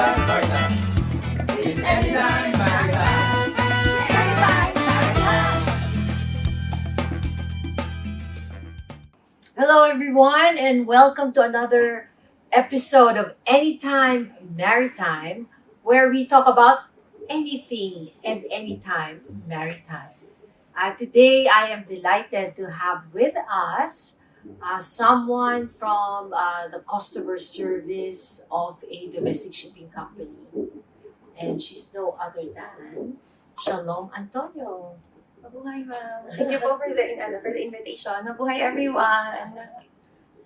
Maritime, Maritime. It's Anytime Maritime. Anytime Maritime. Hello everyone and welcome to another episode of Anytime Maritime, where we talk about anything and anytime maritime. Today I am delighted to have with us someone from the customer service of a domestic shipping company. And she's no other than Shalom Antonio. Mabuhay, ma'am. Thank you po for the invitation. Mabuhay, everyone.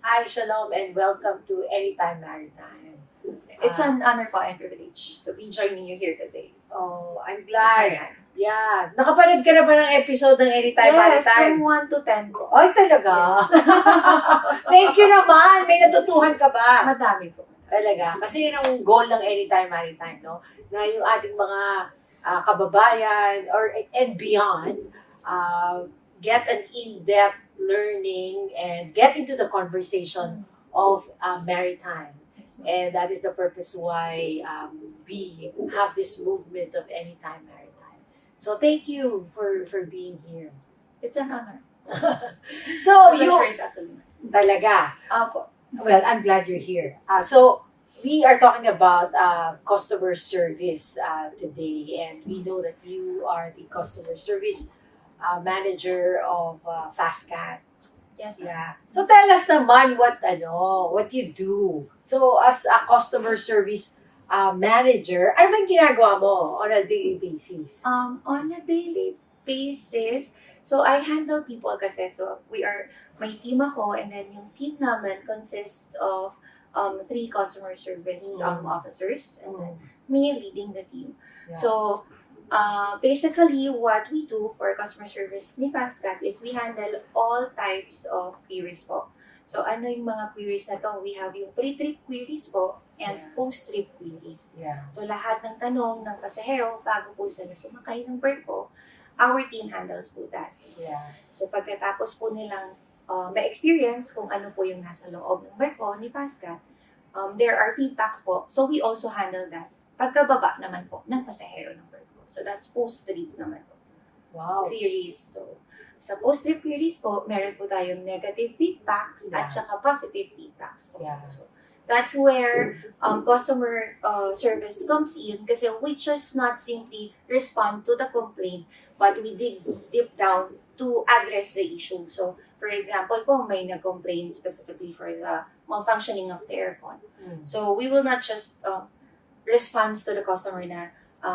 Hi, Shalom, and welcome to Anytime Maritime. It's an honor po and privilege to be joining you here today. Oh, I'm glad. Yeah. Nakapanood ka na ba ng episode ng Anytime Yes, Maritime? from 1 to 10 po. Ay, talaga? Thank you naman. May natutuhan ka ba? Madami po. Talaga. Kasi yun ang goal ng Anytime Maritime, no? Na yung ating mga kababayan and beyond, get an in-depth learning and get into the conversation of maritime. And that is the purpose why we have this movement of Anytime Maritime. So thank you for being here. It's an honor. So The you pleasure is actually mine. talaga. Opo. Well, I'm glad you're here. So we are talking about customer service today, and we know that you are the customer service manager of Fastcat. Yes, ma'am. Yeah. So tell us naman what you do. So as a customer service manager, ano ba yung ginagawa mo on a daily basis? On a daily basis, so I handle people kasi. So may team ako, and then yung team namin consists of 3 customer service officers, and then me leading the team. Yeah. So, basically, what we do for customer service ni Fastcat is we handle all types of queries po. So, ano yung mga queries na to? We have yung pre-trip queries po and post-trip queries. Yeah. So, lahat ng tanong ng pasahero bago po sila sumakay ng barko, our team handles po that. Yeah. So, pagkatapos po nilang ma-experience kung ano po yung nasa loob ng barko ni Fastcat, there are feedbacks po. So, we also handle that. Pagkababa naman po ng pasahero ng barko. So, that's post-trip naman po. Wow. Queries. So, sa post-trip queries po, meron po tayong negative feedbacks at saka positive feedbacks po. Yeah. So, that's where customer service comes in, kasi we just not simply respond to the complaint, but we dig deep down to address the issue. So, for example po, may nag-complain specifically for the malfunctioning of the aircon. So, we will not just respond to the customer na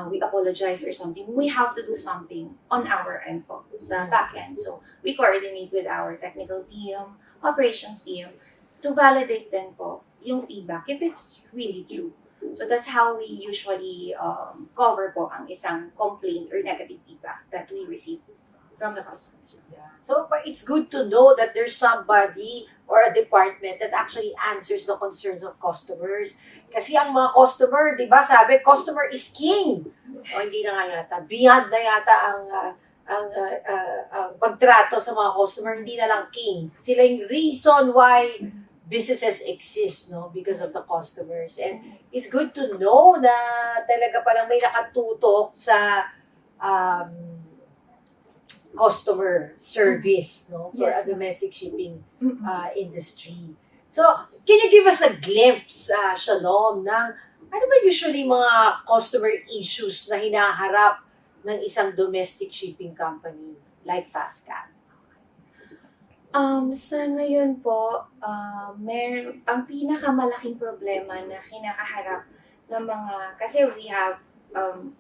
we apologize or something. We have to do something on our end po, sa back end. So, we coordinate with our technical team, operations team, to validate then po yung feedback if it's really true. So, that's how we usually cover po ang isang complaint or negative feedback that we receive from the customers. Yeah. So it's good to know that there's somebody or a department that actually answers the concerns of customers. Kasi ang mga customer, di ba, sabi, customer is king. O hindi na nga yata. Beyond na yata ang pagtrato sa mga customer, hindi na lang king. Sila yung reason why businesses exist, no? Because of the customers. And it's good to know na talaga parang may nakatutok sa customer service, no, for a domestic shipping industry. So, can you give us a glimpse, Shalom, ng ano ba usually mga customer issues na hinaharap ng isang domestic shipping company like Fastcat? Sa ngayon po, ang pinakamalaking problema na kinakaharap ng mga, kasi we have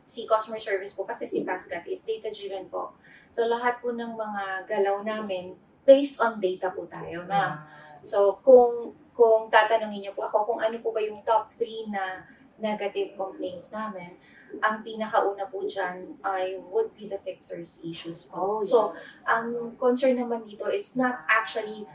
si customer service po, kasi si Fastcat is data-driven po. So, lahat po ng mga galaw namin, based on data po tayo na. So, kung tatanungin niyo po ako kung ano po ba yung top 3 na negative complaints namin, ang pinakauna po dyan ay would be the fixers issues po. So, ang concern naman dito is not actually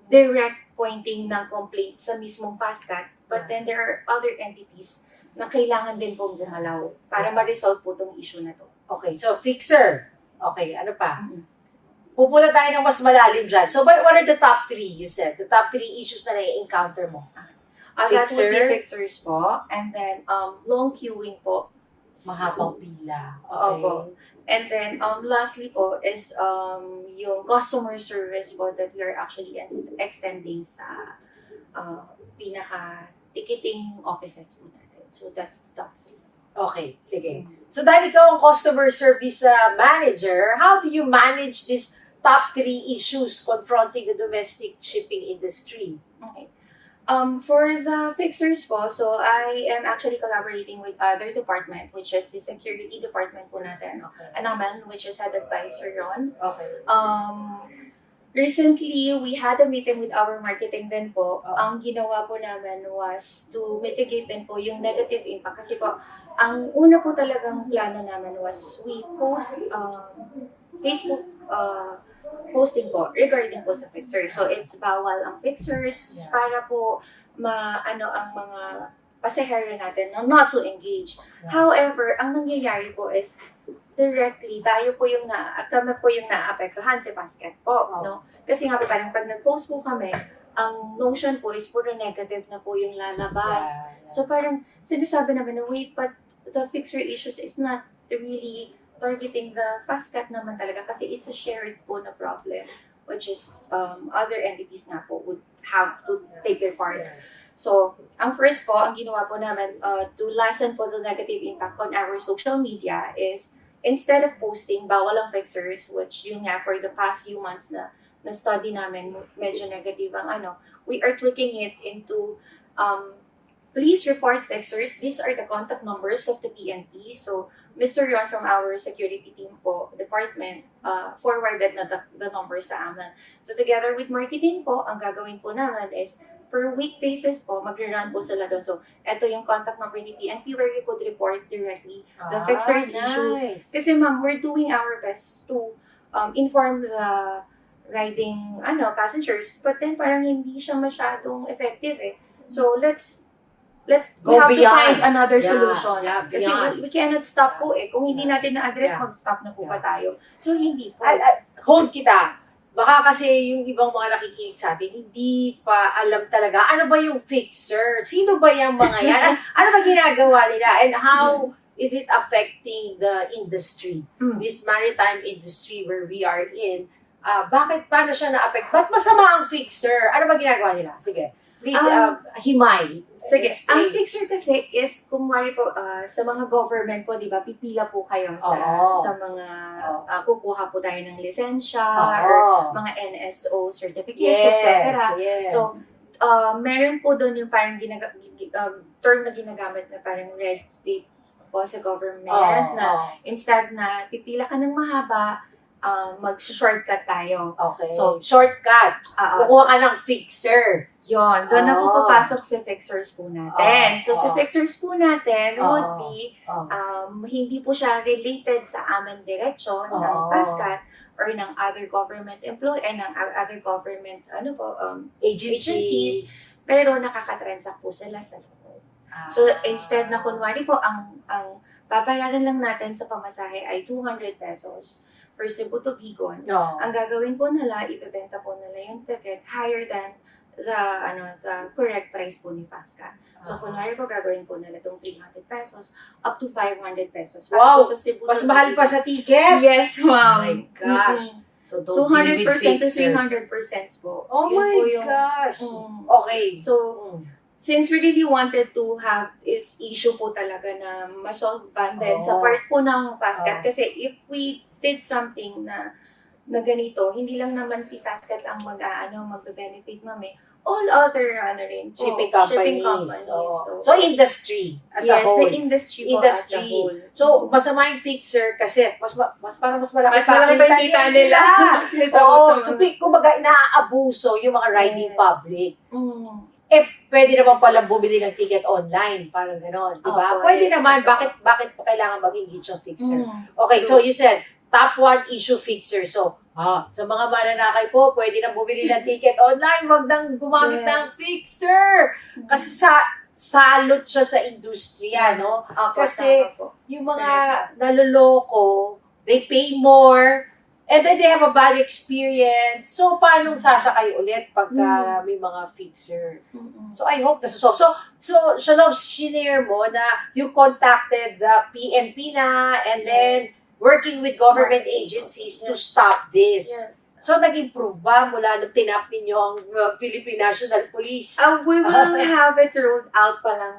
direct pointing ng complaint sa mismong Fastcat, but then there are other entities na kailangan din pong gumalaw para ma-resolve po itong issue na to. Okay, so fixer. Okay, ano pa? Pupula tayo ng mas malalim dyan. So, what are the top 3 you said? The top 3 issues na nai-encounter mo? That would be Fixer? fixers po. And then, long queuing po. Mahabang pila. Opo. And then, lastly po is yung customer service po that we are actually extending sa pinaka-ticketing offices po natin. So, that's the top 3. Okay, sige. So dahil ikaw ang customer service manager, how do you manage these top 3 issues confronting the domestic shipping industry? Okay. For the fixers po, so I am actually collaborating with other department, which is the security department po natin. Okay. Naman, which is headed by Sir Ron. Okay. Recently, we had a meeting with our marketing din po. Ang ginawa po namin was to mitigate din po yung negative impact. Kasi po, ang una po talagang plano namin was we post Facebook posting po regarding po sa fixers. So, it's bawal ang fixers para po ang mga pasahero natin not to engage. However, ang nangyayari po is directly, kami po yung naapektuhan si Basket po, no? Kasi nga po parang pag nag-post po kami, ang notion po is puro negative na po yung lalabas. So parang sinasabi namin na wait, but the fixer issues is not really targeting the Fastcat naman talaga kasi it's a shared po na problem, which is other entities na po would have to take their part. So, ang first po, ang ginawa po namin to lessen po the negative impact on our social media is instead of posting bawal ang fixers, which yun nga for the past few months na study namin, medyo negative ang we are tweaking it into please report fixers. These are the contact numbers of the PNP. So, Mr. Ron from our security team po, department, forwarded na the numbers sa amin. So, together with marketing po, ang gagawin po namin is per week basis po, magre-run po sila doon. So, ito yung contact number ni PNP where you could report directly the fixers issues. Kasi ma'am, we're doing our best to inform the riding passengers, but then parang hindi siya masyadong effective eh. So, we have to find another solution. Kasi we cannot stop po eh. Kung hindi natin na-address, mag-stop na po pa tayo. So, hindi po. Hold kita. Baka kasi yung ibang mga nakikinig sa atin, hindi pa alam talaga, ano ba yung fixer? Sino ba yung mga yan? Ano ba ginagawa nila? And how is it affecting the industry? This maritime industry where we are in, paano siya na-affect? Ba't masama ang fixer? Ano ba ginagawa nila? Sige. Please, himay. Sige. Ang fixer kasi is, kung wari po, sa mga government po, di ba, pipila po kayo sa mga, kukuha po tayo ng lisensya, or mga NSO certificates, etc. So, meron po doon yung parang term na ginagamit na parang red tape po sa government, na instead na pipila ka ng mahaba, mag-shortcut tayo. Okay. So, shortcut. Kukuha ka ng fixer. Yun. Doon na po papasok si fixers po natin. So, si fixers po natin would be, hindi po siya related sa amin diretsyon ng Fastcat or ng other government ng other government, agencies, pero nakakatransact po sila sa loob. So, instead na kunwari po, ang babayaran lang natin sa pamasahe ay 200 pesos for Cebu to Bigon. Ang gagawin po nila, ibebenta po nila yung ticket higher than the correct price po ni Fastcat. So, kunwari po, gagawin po nila itong 300 pesos up to 500 pesos. Wow! Sa Cebu Mas mahal pa sa ticket? Yes, ma'am. Oh my gosh. So, 200% to 300% po. Oh Yun my po yung, gosh. Okay. So, since we really wanted to have this issue po talaga na ma-solve din sa part po ng Fastcat, kasi if we did something na ganito, hindi lang naman si Fastcat ang magbe-benefit, mami. All other shipping companies. So, industry as a whole. Yes, the industry po as a whole. So, masama yung fixer kasi mas malaki pa kita nila. So, kumbaga, naaabuso yung mga riding public. Pwede naman palang bumili ng ticket online, parang gano'n, di ba? Pwede naman, bakit pa kailangan mag-engage yung fixer? Okay, so you said, top 1 issue fixer. So, sa mga mananakay po, pwede na bumili ng ticket online, wag nang gumamit ng fixer. Kasi salot siya sa industriya, no? Kasi yung mga naloloko, they pay more, And then they have a bad experience. So, paano sasakay ulit pagka may mga fixer? So, I hope nasusolve. So Shalom, shinare mo na you contacted the PNP na and then working with government agencies to stop this. Yes. So, nag-improve ba mula nung tinap ninyo ang Philippine National Police? We will have it rolled out pa lang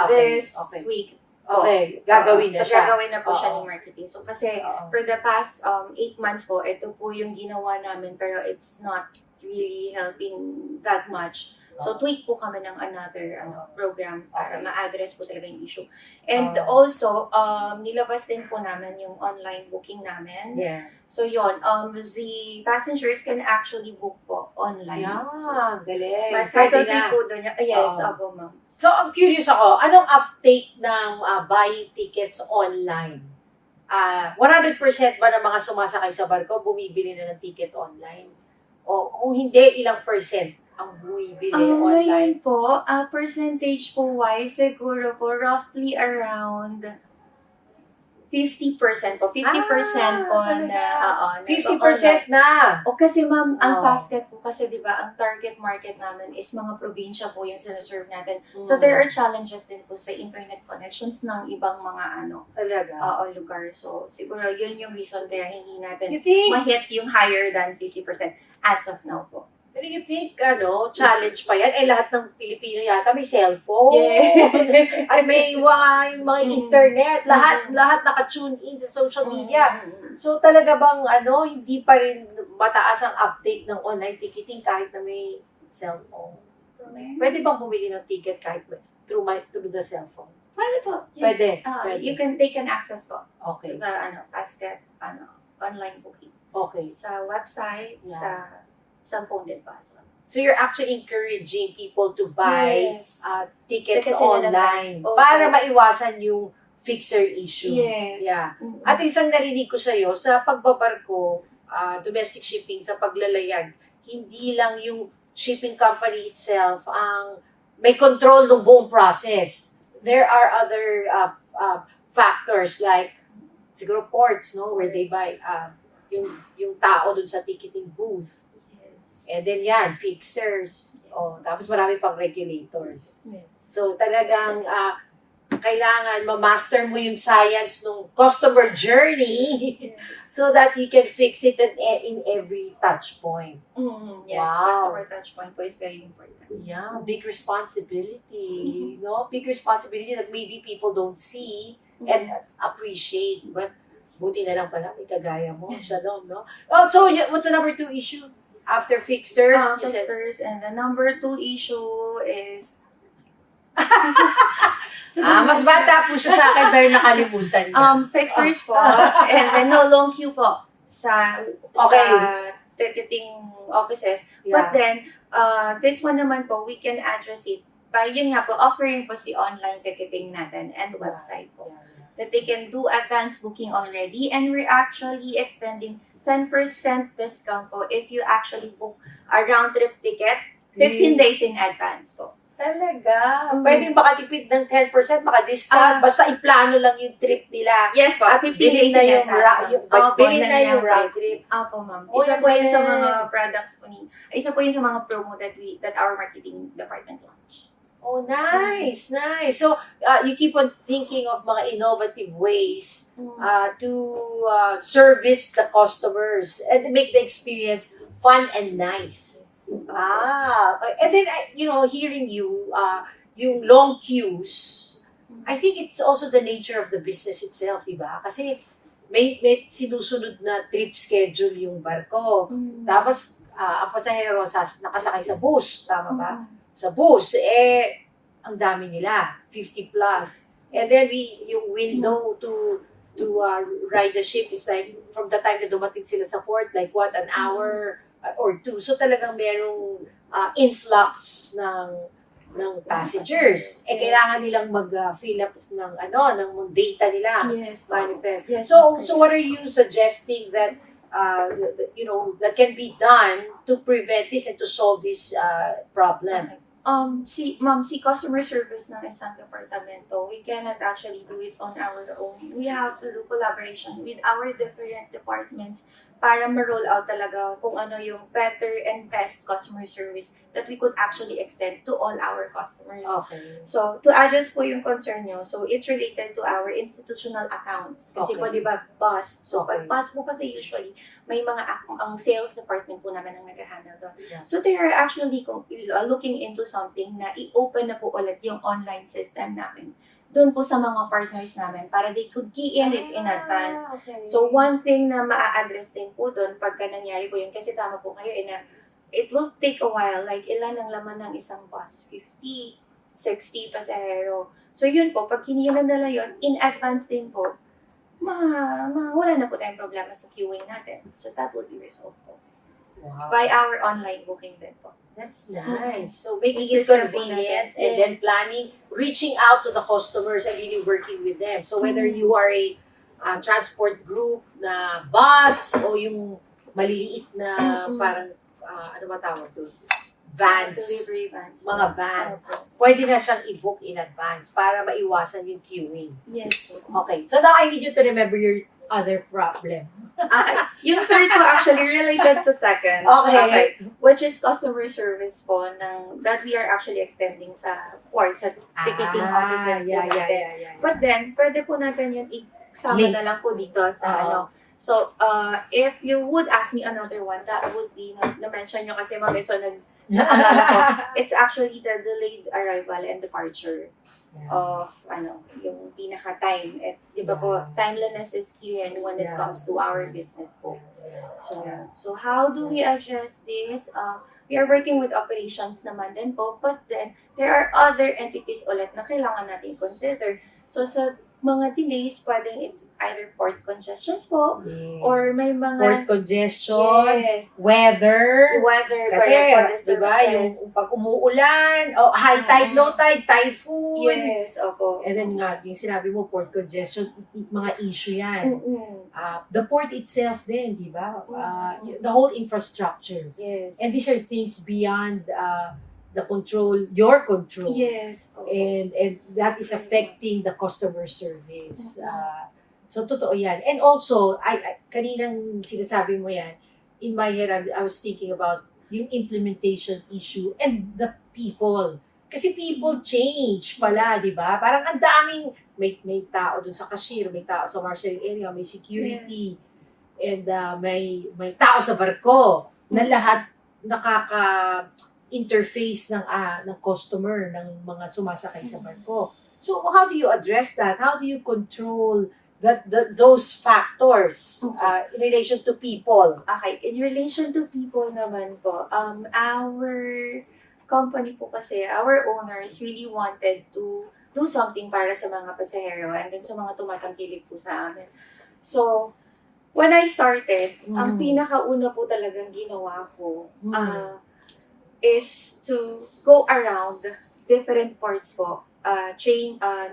Okay. this Okay. week. Okay, gagawin na So, siya. gagawin na po siya Oo. ni marketing. So, kasi Oo. for the past 8 months po, ito po yung ginawa namin, pero it's not really helping that much. So, tweak po kami ng another program para Okay. ma-address po talaga yung issue. And Oo. also, nilabas din po namin yung online booking namin. Yes. So, yun, the passengers can actually book po online. So, Galing. mas Pwede hassle-free na. po doon. Yes, Oo. opo, ma'am. So, ang curious ako, anong uptake ng buying tickets online? 100% ba ng mga sumasakay sa barko bumibili na ng ticket online? O kung hindi, ilang percent ang bumibili online? Ngayon po, percentage po wise, siguro po roughly around 50% po. 50% po talaga? na, 50% na! O kasi ma'am, ang Oh. Fastcat po kasi 'di ba, ang target market namin is mga probinsya po yung sinaserve natin. So there are challenges din po sa internet connections ng ibang mga Talaga. lugar. So siguro yun yung reason kaya hindi natin You think? ma-hit yung higher than 50% as of now po. Pero you think, challenge pa yan? Lahat ng Pilipino yata may cellphone. Yeah. At may yung mga internet. Lahat naka-tune in sa social media. So talaga bang hindi pa rin mataas ang uptake ng online ticketing kahit na may cellphone? Pwede bang bumili ng ticket kahit through the cellphone? Pwede po. Yes. Pwede. They can access po Okay. sa Fastcat online booking Okay. sa website, Yeah. sa phone din pa. So you're actually encouraging people to buy Yes. tickets Tickets in online advance. Okay. para maiwasan yung fixer issue. Yes. Yeah. Mm-mm. At isang narinig ko sa'yo, sa pagbabarko, domestic shipping, sa paglalayag, hindi lang yung shipping company itself ang may control ng buong process. There are other factors like siguro ports, no, where they buy yung tao dun sa ticketing booth. Yes. And then yan, fixers. Tapos marami pang regulators. Yes. So talagang kailangan ma-master mo yung science ng customer journey Yes. so that you can fix it in every touch point. Yes. Wow. Customer touch point po is very important. Yeah, big responsibility. No, big responsibility that maybe people don't see and appreciate. But buti na lang pala, may kagaya mo, Shalom, no? So what's the number 2 issue? After fixers, you said, Fixers, and the number 2 issue is mas bata po siya sa akin pero nakalimutan niya. fixers po, and then no long queue po sa ticketing offices. But then, this one naman po, we can address it by yun nga po, offering po si online ticketing natin and website po. That they can do advanced booking already, and we're actually extending 10% discount po if you actually book a round-trip ticket 15 days in advance po. Talaga? Pwedeng makatipid ng 10%, maka-discount, basta iplano lang yung trip nila. Yes po, At 15 bilhin days na in yung advance. bilhin na yung round trip. Apo, ma'am. Oh, Isa po yun sa galing. mga products po isa po yun sa mga promo that our marketing department launched. Oh, nice, nice. So, you keep on thinking of mga innovative ways to service the customers and make the experience fun and nice. And then, hearing you, yung long queues, I think it's also the nature of the business itself, di ba? Kasi may sinusunod na trip schedule yung barko. Tapos, ang pasahero nakasakay sa bus, tama ba? Sa bus, ang dami nila, 50 plus. And then, yung window to ride the ship is like, from the time na dumating sila sa port, like what, an hour or 2. So talagang merong influx ng passengers. Kailangan nilang mag-fill up ng data nila. Yes. Manifest. Yes. So what are you suggesting that that can be done to prevent this and to solve this problem? Si customer service ng isang departamento, we cannot actually do it on our own. We have to do collaboration with our different departments para ma-roll out talaga kung ano yung better and best customer service that we could actually extend to all our customers. Okay. So, to address po yung concern nyo, so it's related to our institutional accounts. Kasi Okay. po, di ba, bus. So, Okay. pag bus po kasi usually, may mga ang sales department po namin ang nag-handle doon. Yeah. So, they are actually looking into something na i-open na po ulit yung online system namin doon po sa mga partners namin para they could key in it in advance. Okay. So, one thing na maa-address din po doon pagka nangyari po yun, kasi tama po kayo, na it will take a while, like ilan ang laman ng isang bus? 50, 60 pasahero. So, yun po, pag hinilan nila yun, in advance din po, wala na po tayong problema sa queuing natin. So, that would be resolved po. Wow. By our online booking din po. That's nice. So making It's it system po convenient natin. and then Yes. planning, reaching out to the customers and really working with them. So whether you are a transport group na bus o yung maliliit na parang, ano ba tawag doon? Vans. Delivery vans. Mga vans. Opo. Pwede na siyang i-book in advance para maiwasan yung queuing. Yes po. Okay. So now I need you to remember your other problem. Okay. Yung third po actually related sa second. Okay. Which is customer service po that we are actually extending sa ports, sa ticketing offices po natin. Yeah. But then, pwede po natin yun isama Link. na lang po dito sa Oo. ano. So, if you would ask me another one, that would be, na-mention nyo kasi mami, so naalala ko, it's actually the delayed arrival and departure of yung pinaka-time. At di ba po, timeliness is key and when it comes to our business po. So how do we address this? We are working with operations naman din po, but then there are other entities ulit na kailangan natin consider. So sa mga delays, pwedeng it's either port congestions po, or may mga port congestion, yes, weather, weather, kasi, correct, di ba, yung pag umuulan, high tide, low tide, typhoon. yes, opo. And then nga, yung sinabi mo, port congestion, mga issue yan. Mm-mm. The port itself din, di ba? The whole infrastructure. Yes. And these are things beyond the control, your control. Yes. Opo. And that is affecting the customer service. So, totoo yan. And also, kaninang sinasabi mo yan, in my head, I was thinking about yung implementation issue and the people. Kasi people change pala, di ba? Parang ang daming, may tao dun sa cashier, may tao sa marshalling area, may security, and may tao sa barko, na lahat interface ng customer, ng mga sumasakay sa barko. So how do you address that? How do you control those factors in relation to people? Okay, in relation to people naman po, our company po kasi, our owners really wanted to do something para sa mga pasahero and then sa mga tumatangkilik po sa amin. So, when I started, ang pinakauna po talagang ginawa ko, is to go around different ports po,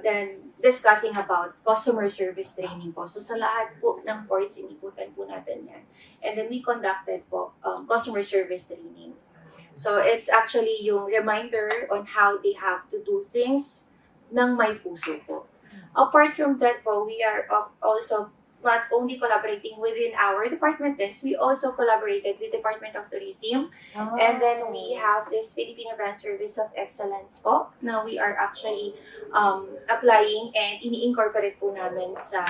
then discussing about customer service training po. So sa lahat po ng ports, iniputan po natin yan. And then we conducted po customer service trainings. So it's actually yung reminder on how they have to do things ng may puso po. Apart from that po, we are also not only collaborating within our department, we also collaborated with Department of Tourism. And then we have this Filipino Brand Service of Excellence po, na we are actually applying and ini-incorporate po namin sa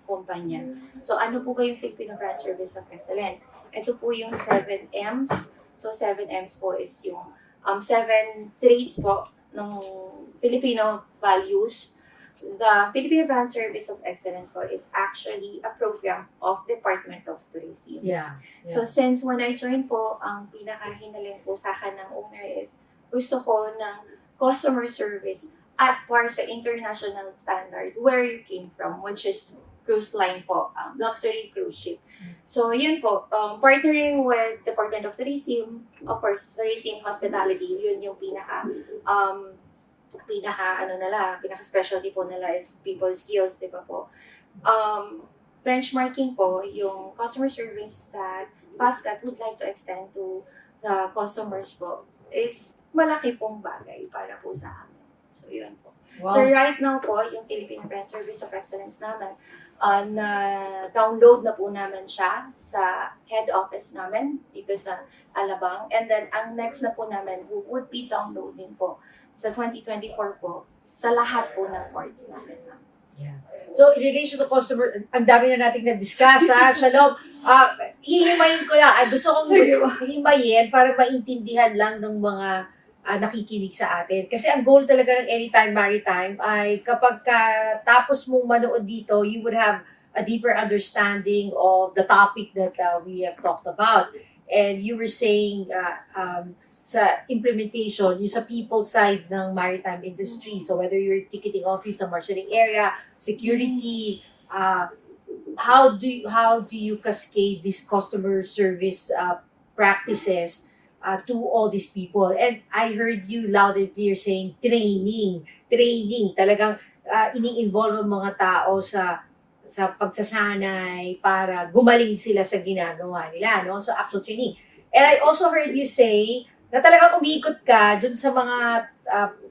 kumpanya. So ano po ba yung Filipino Brand Service of Excellence? Ito po yung 7 M's. So 7 M's po is yung 7 traits po ng Filipino values. The Filipino Brand Service of Excellence po is actually a program of Department of Tourism. Yeah. So since when I joined po, ang pinakahinaling po sa akin ng owner is gusto ko ng customer service at par sa international standard where you came from, which is cruise line po, luxury cruise ship. So yun po, partnering with Department of Tourism, of course, Tourism Hospitality, yun yung pinaka specialty po nila is people skills, di ba po? Benchmarking po yung customer service that FastCat would like to extend to the customers po is malaki pong bagay para po sa amin. So, yun po. Wow. So right now po, yung Filipino Brand Service of Excellence namin, na-download na po namin siya sa head office namin dito sa Alabang. And then, ang next na po namin, we would be downloading po sa 2024 po sa lahat po ng ports namin. Yeah. So, in relation to customer, ang dami na nating na-discuss, ha? Shalom. Hihimayin ko lang. Gusto kong hihimayin para maintindihan lang ng mga nakikinig sa atin. Kasi ang goal talaga ng Anytime Maritime ay kapag tapos mong manood dito, you would have a deeper understanding of the topic that we have talked about. And you were saying sa implementation, yung sa people side ng maritime industry. So whether you're ticketing office sa marshalling area, security, how do you cascade this customer service practices to all these people? And I heard you loud and clear saying training. Talagang ini-involve ang mga tao sa pagsasanay para gumaling sila sa ginagawa nila, no? So actual training. And I also heard you say na talagang umiikot ka dun sa mga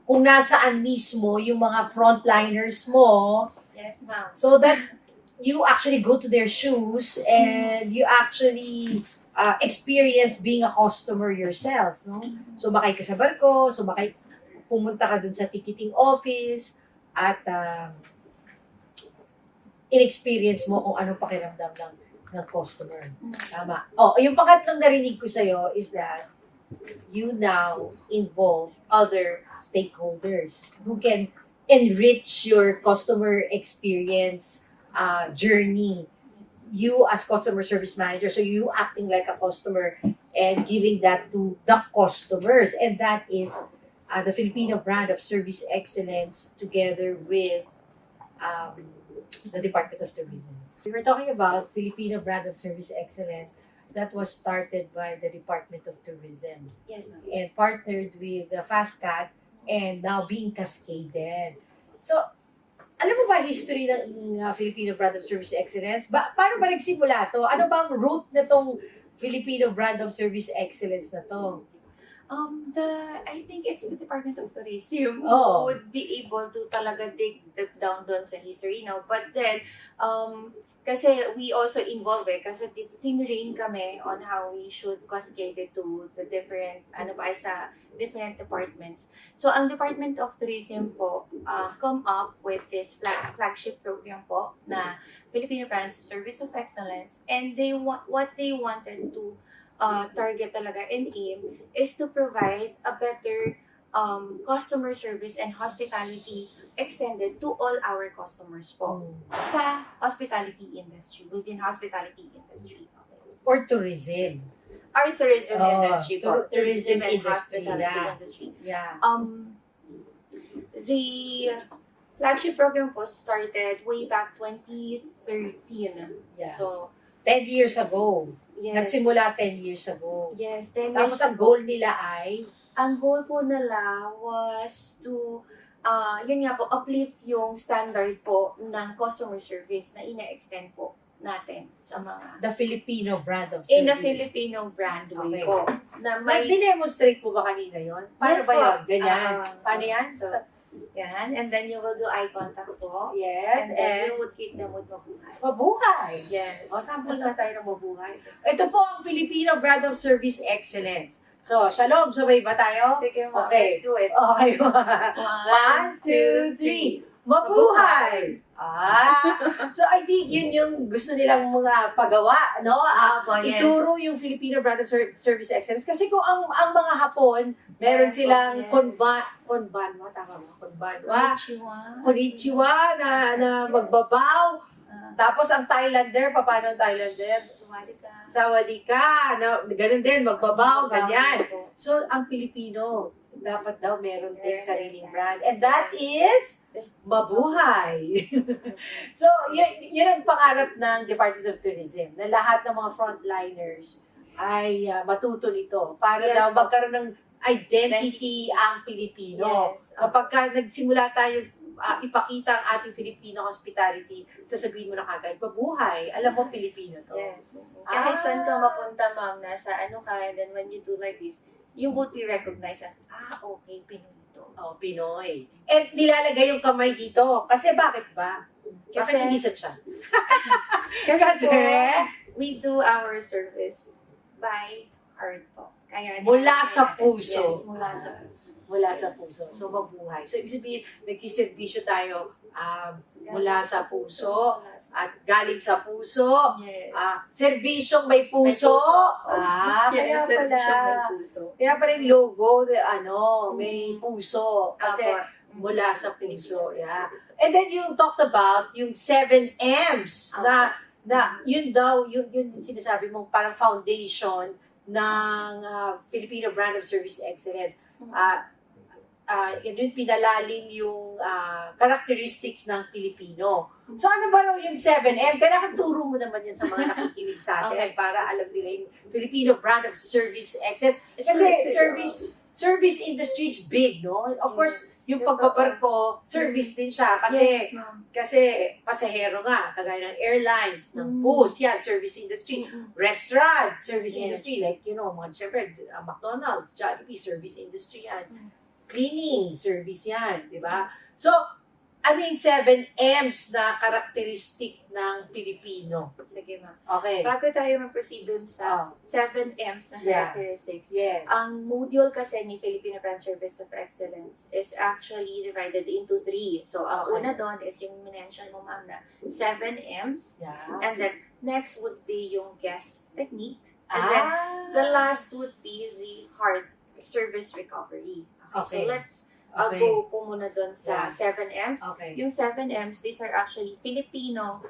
kung nasaan mismo yung mga frontliners mo. Yes, ma'am. So that you actually go to their shoes and you actually experience being a customer yourself, no? So makay ka sa barko, pumunta ka dun sa ticketing office at in-experience mo kung anong pakiramdam ng customer. Tama. Yung pangatlong narinig ko sa'yo is that you now involve other stakeholders who can enrich your customer experience journey. You as customer service manager, so you acting like a customer and giving that to the customers. And that is the Filipino Brand of Service Excellence together with the Department of Tourism. We were talking about Filipino Brand of Service Excellence that was started by the Department of Tourism. Yes, ma'am. And partnered with the FastCat and now being cascaded. So, alam mo ba history ng Filipino Brand of Service Excellence? Paano ba nagsimula to? Ano bang root na tong Filipino Brand of Service Excellence na to? I think it's the Department of Tourism Oo. who would be able to talaga dig down doon sa history, no? But then, kasi we also involve kasi tinrain kami on how we should cascade it to the different, sa different departments. So, ang Department of Tourism po, come up with this flagship program po na Filipino Brand Service of Excellence, and what they wanted to target talaga and aim is to provide a better customer service and hospitality extended to all our customers po sa hospitality industry, within hospitality industry. Or tourism. Our tourism industry po. Tourism and industry, hospitality yeah. industry. Yeah. The flagship program po started way back 2013. Yeah. So, 10 years ago. yes. Nagsimula 10 years ago. Yes, 10 Tapos years ang ago. goal nila ay Ang goal po nila was to, yun nga po, uplift yung standard po ng customer service na ina-extend po natin sa mga the Filipino Brand of Service. in a Filipino brand way Okay. po. Na may, Dinemonstrate po ba kanina yon? Paano Yes ba po. yun? Ganyan. Paano yan? So, yan. And then you will do eye contact po. Yes, And then and you would keep them with mabuhay. mabuhay. Yes. O, sample nga tayo ng mabuhay. Ito po ang Filipino Brand of Service Excellence. So, shalom, sabay ba tayo? Sige, ma'am. Okay. Let's do it. Okay. 1, 2, 3. Mabuhay! So I think yun yung gusto nilang mga pagawa, no? Yes. Ituro yung Filipino Brand of Service Excellence. Kasi kung ang mga Hapon, meron Yes, silang yes. konbanwa, tama ba? Konnichiwa. Konnichiwa na magbabaw. Tapos ang Thailander, paano ang Thailander? Sawadika. Sawadika, na ganun din, magbabaw, ganyan. po. So, ang Pilipino, dapat daw meron din Meron sariling din. brand. And that is mabuhay. So, yun ang pangarap ng Department of Tourism, na lahat ng mga frontliners ay matuto nito para Yes, daw po. magkaroon ng identity ang Pilipino. Yes. Kapag nagsimula tayo ipakita ang ating Filipino hospitality, sasabihin mo na kagad, mabuhay, alam mo Pilipino to. Yes. Kahit saan ka mapunta, ma'am, nasa ano ka, and then when you do like this, you would be recognized as, okay, Pinoy to. Oh, Pinoy. And nilalagay yung kamay dito. Kasi bakit ba? Bakit Kasi- hindi sa tiyan? Kasi, Kasi, we do our service by heart po. Kaya Mula sa puso. Yes, mula sa puso. mula sa puso. So, mabuhay. So, ibig sabihin, nagsiservisyo tayo mula sa puso at galing sa puso. Yes. Serbisyong may puso. Kaya Yes, pala. servisyong may puso. Kaya pala yung logo, may puso. Kasi Apo. mula sa puso. Yeah. And then you talked about yung 7 M's na yun daw, yun sinasabi mong parang foundation ng Filipino Brand of Service Excellence. Yun pinalalim yung characteristics ng Pilipino. So ano ba raw yung 7M? Kailangan turo mo naman yan sa mga nakikinig sa atin para alam nila yung Filipino Brand of Service Excellence. Kasi service industry is big, no? Of course, yung pagbabarko, service din siya. Kasi Yes, ma'am. kasi pasahero nga, kagaya ng airlines, ng bus, yan, service industry. Restaurant, service Yes. industry. Like, mga syempre, McDonald's, Jollibee, service industry yan. Cleaning, service yan, di ba? So, ano yung 7 M's na karakteristik ng Pilipino? Sige, ma'am. Okay. Bago tayo mag-proceed dun sa 7 M's na Yeah. characteristics, Yes. ang module kasi ni Filipino Brand Service of Excellence is actually divided into 3. So, ang Okay. una doon is yung minention mo, ma'am, na 7 M's. Yeah. And then, next would be yung guest techniques. And then, the last would be the hard service recovery. Okay. So, let's Okay. go po muna doon sa Yeah. 7 M's. Okay. Yung 7 M's, these are actually Filipino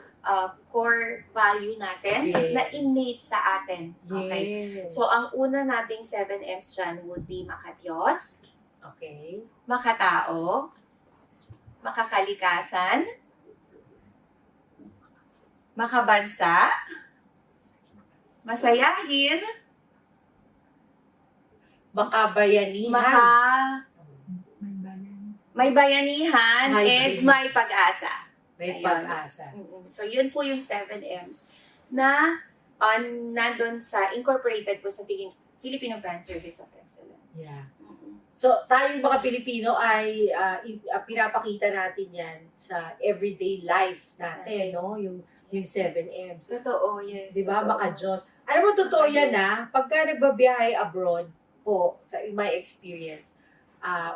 core value natin Yes. na innate sa atin. Okay? Yes. So, ang una nating 7 M's dyan would be makadiyos, Okay. makatao, makakalikasan, makabansa, masayahin, Makabayanihan. may bayanihan, May and bayanihan. may pag-asa. May Ayun. pag-asa. So, yun po yung 7 M's na nandun sa, incorporated po sa Filipino Brand Service of Excellence. Yeah. So, tayong mga Pilipino ay pinapakita natin yan sa everyday life natin, no? Yung 7 M's. Totoo, yes. Di ba? Totoo. Maka-Diyos. Alam mo, totoo yan pagka nagbabiyahe abroad po, sa in my experience,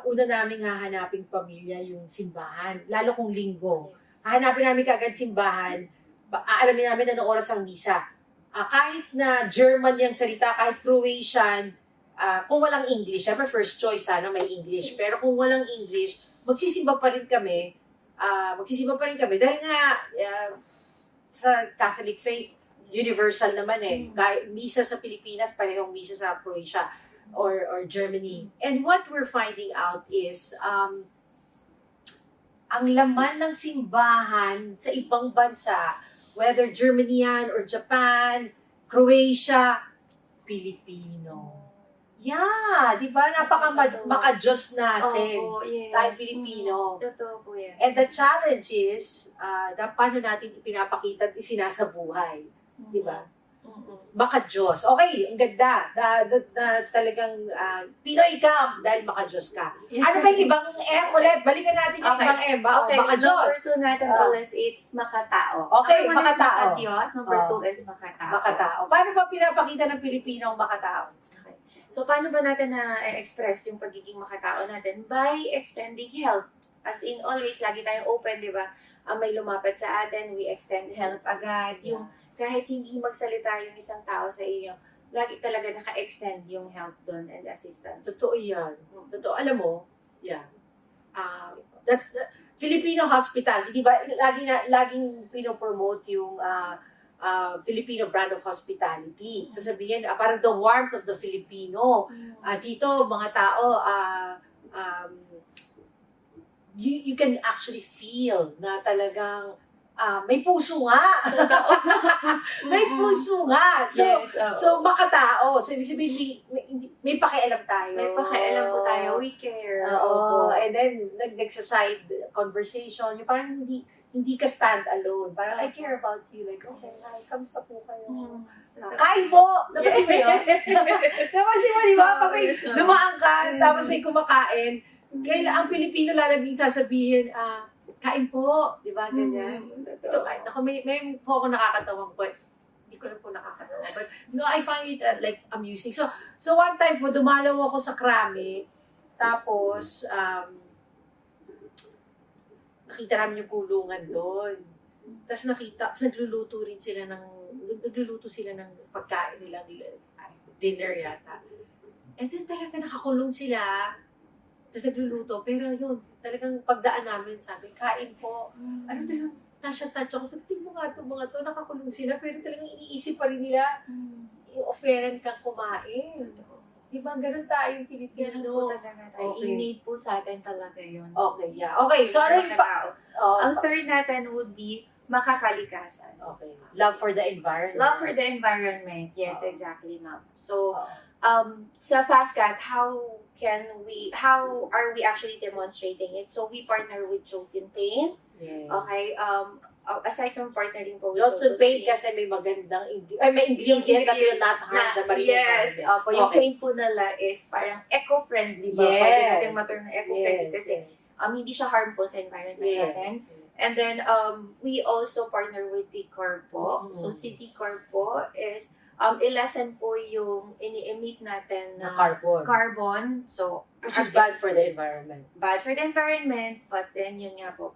una namin hahanaping pamilya yung simbahan, lalo kung linggo. Hahanapin namin kaagad simbahan, aalamin namin anong oras ang misa. Kahit na German yung salita, kahit Croatian, kung walang English, syempre first choice sana may English, pero kung walang English, magsisimba pa rin kami dahil nga sa Catholic faith, universal naman kahit misa sa Pilipinas, parehong misa sa Croatia or Germany. And what we're finding out is ang laman ng simbahan sa ibang bansa, whether Germany yan or Japan, Croatia, Pilipino. Yeah, di ba? Maka-Diyos natin. Opo, yes. Tayo Pilipino. Totoo po yan. And the challenge is, paano natin ipinapakita at isinasabuhay. Di ba? Maka-Diyos. Okay, ang ganda. Talagang Pinoy ka dahil maka-Diyos ka. Ano ba yung ibang M ulit? Balikan natin yung Okay. ibang M. Okay, Maka-Diyos. number 2 natin ulit, it's makatao. Okay, Number 1 is makatao. makadiyos, number 2 is makatao. Makatao. Paano ba pinapakita ng Pilipino ang makatao? Okay. So, paano ba natin na-express yung pagiging makatao natin? By extending help. As in, always, lagi tayong open, di ba? May lumapit sa atin, we extend help agad. Yung kahit hindi magsalita yung isang tao sa inyo, lagi talaga naka-extend yung help doon and assistance. Totoo yan. Totoo. Alam mo, yeah. That's the Filipino hospitality. Di ba? Laging pinopromote yung Filipino brand of hospitality. Sasabihin, parang the warmth of the Filipino. Dito, mga tao, you can actually feel na talagang may puso nga. May puso nga. So, Yes, oo. so makatao. So, ibig sabihin, may pakialam tayo. May pakialam po tayo. We care. Oo. Opo. And then, nagsa-side conversation. Yung parang hindi ka stand alone. Parang, I care about you. Like, okay, hi, kamusta po kayo? Kain po! Napansin mo yun? Napansin mo, di ba? Pag may Yes, oo. dumaan ka, tapos may kumakain, Kaya ang Pilipino lalaging sasabihin, kain po, di ba, ganyan. Ito, ay, naku, may po ako nakakatawang po. Hindi ko lang po nakakatawa. But, no, I find it like amusing. So one time po, dumalaw ako sa Krame, tapos, nakita namin yung kulungan doon. Tapos nagluluto sila ng pagkain nilang dinner yata. And then talaga nakakulong sila. Tapos nagluluto. Pero yun, talagang pagdaan namin, sabi, kain po. Ano talagang touch ako. Sabi, tingin mo nga ito, mga to, nakakulong sila. Pero talagang iniisip pa rin nila, i-offeran kang kumain. Di ba, ganun tayong Pilipino. Ganun po talaga tayo. Okay. Innate po sa atin talaga yun. Okay, yeah. Okay, sorry pa. Ang third natin would be makakalikasan. Okay. Love for the environment. Love for the environment. Yes, exactly, ma'am. So, Oo. sa FastCat, how are we actually demonstrating it? So, we partner with Joltin Paint. Yeah. Okay, aside from partnering po with Jolton Paint kasi may magandang may ingredient that will not harm the marine yes, environment. yung paint po nila is parang eco-friendly ba? Yes. Pwede natin ma-term na eco-friendly Yes, kasi yes. hindi siya harmful sa environment Yes. natin. And then, we also partner with T-Corp po. Mm. So, si T-Corp po is, i-lessen po yung ini-emit natin Na na carbon. So, Which is bad for the environment. bad for the environment, but then yun nga po,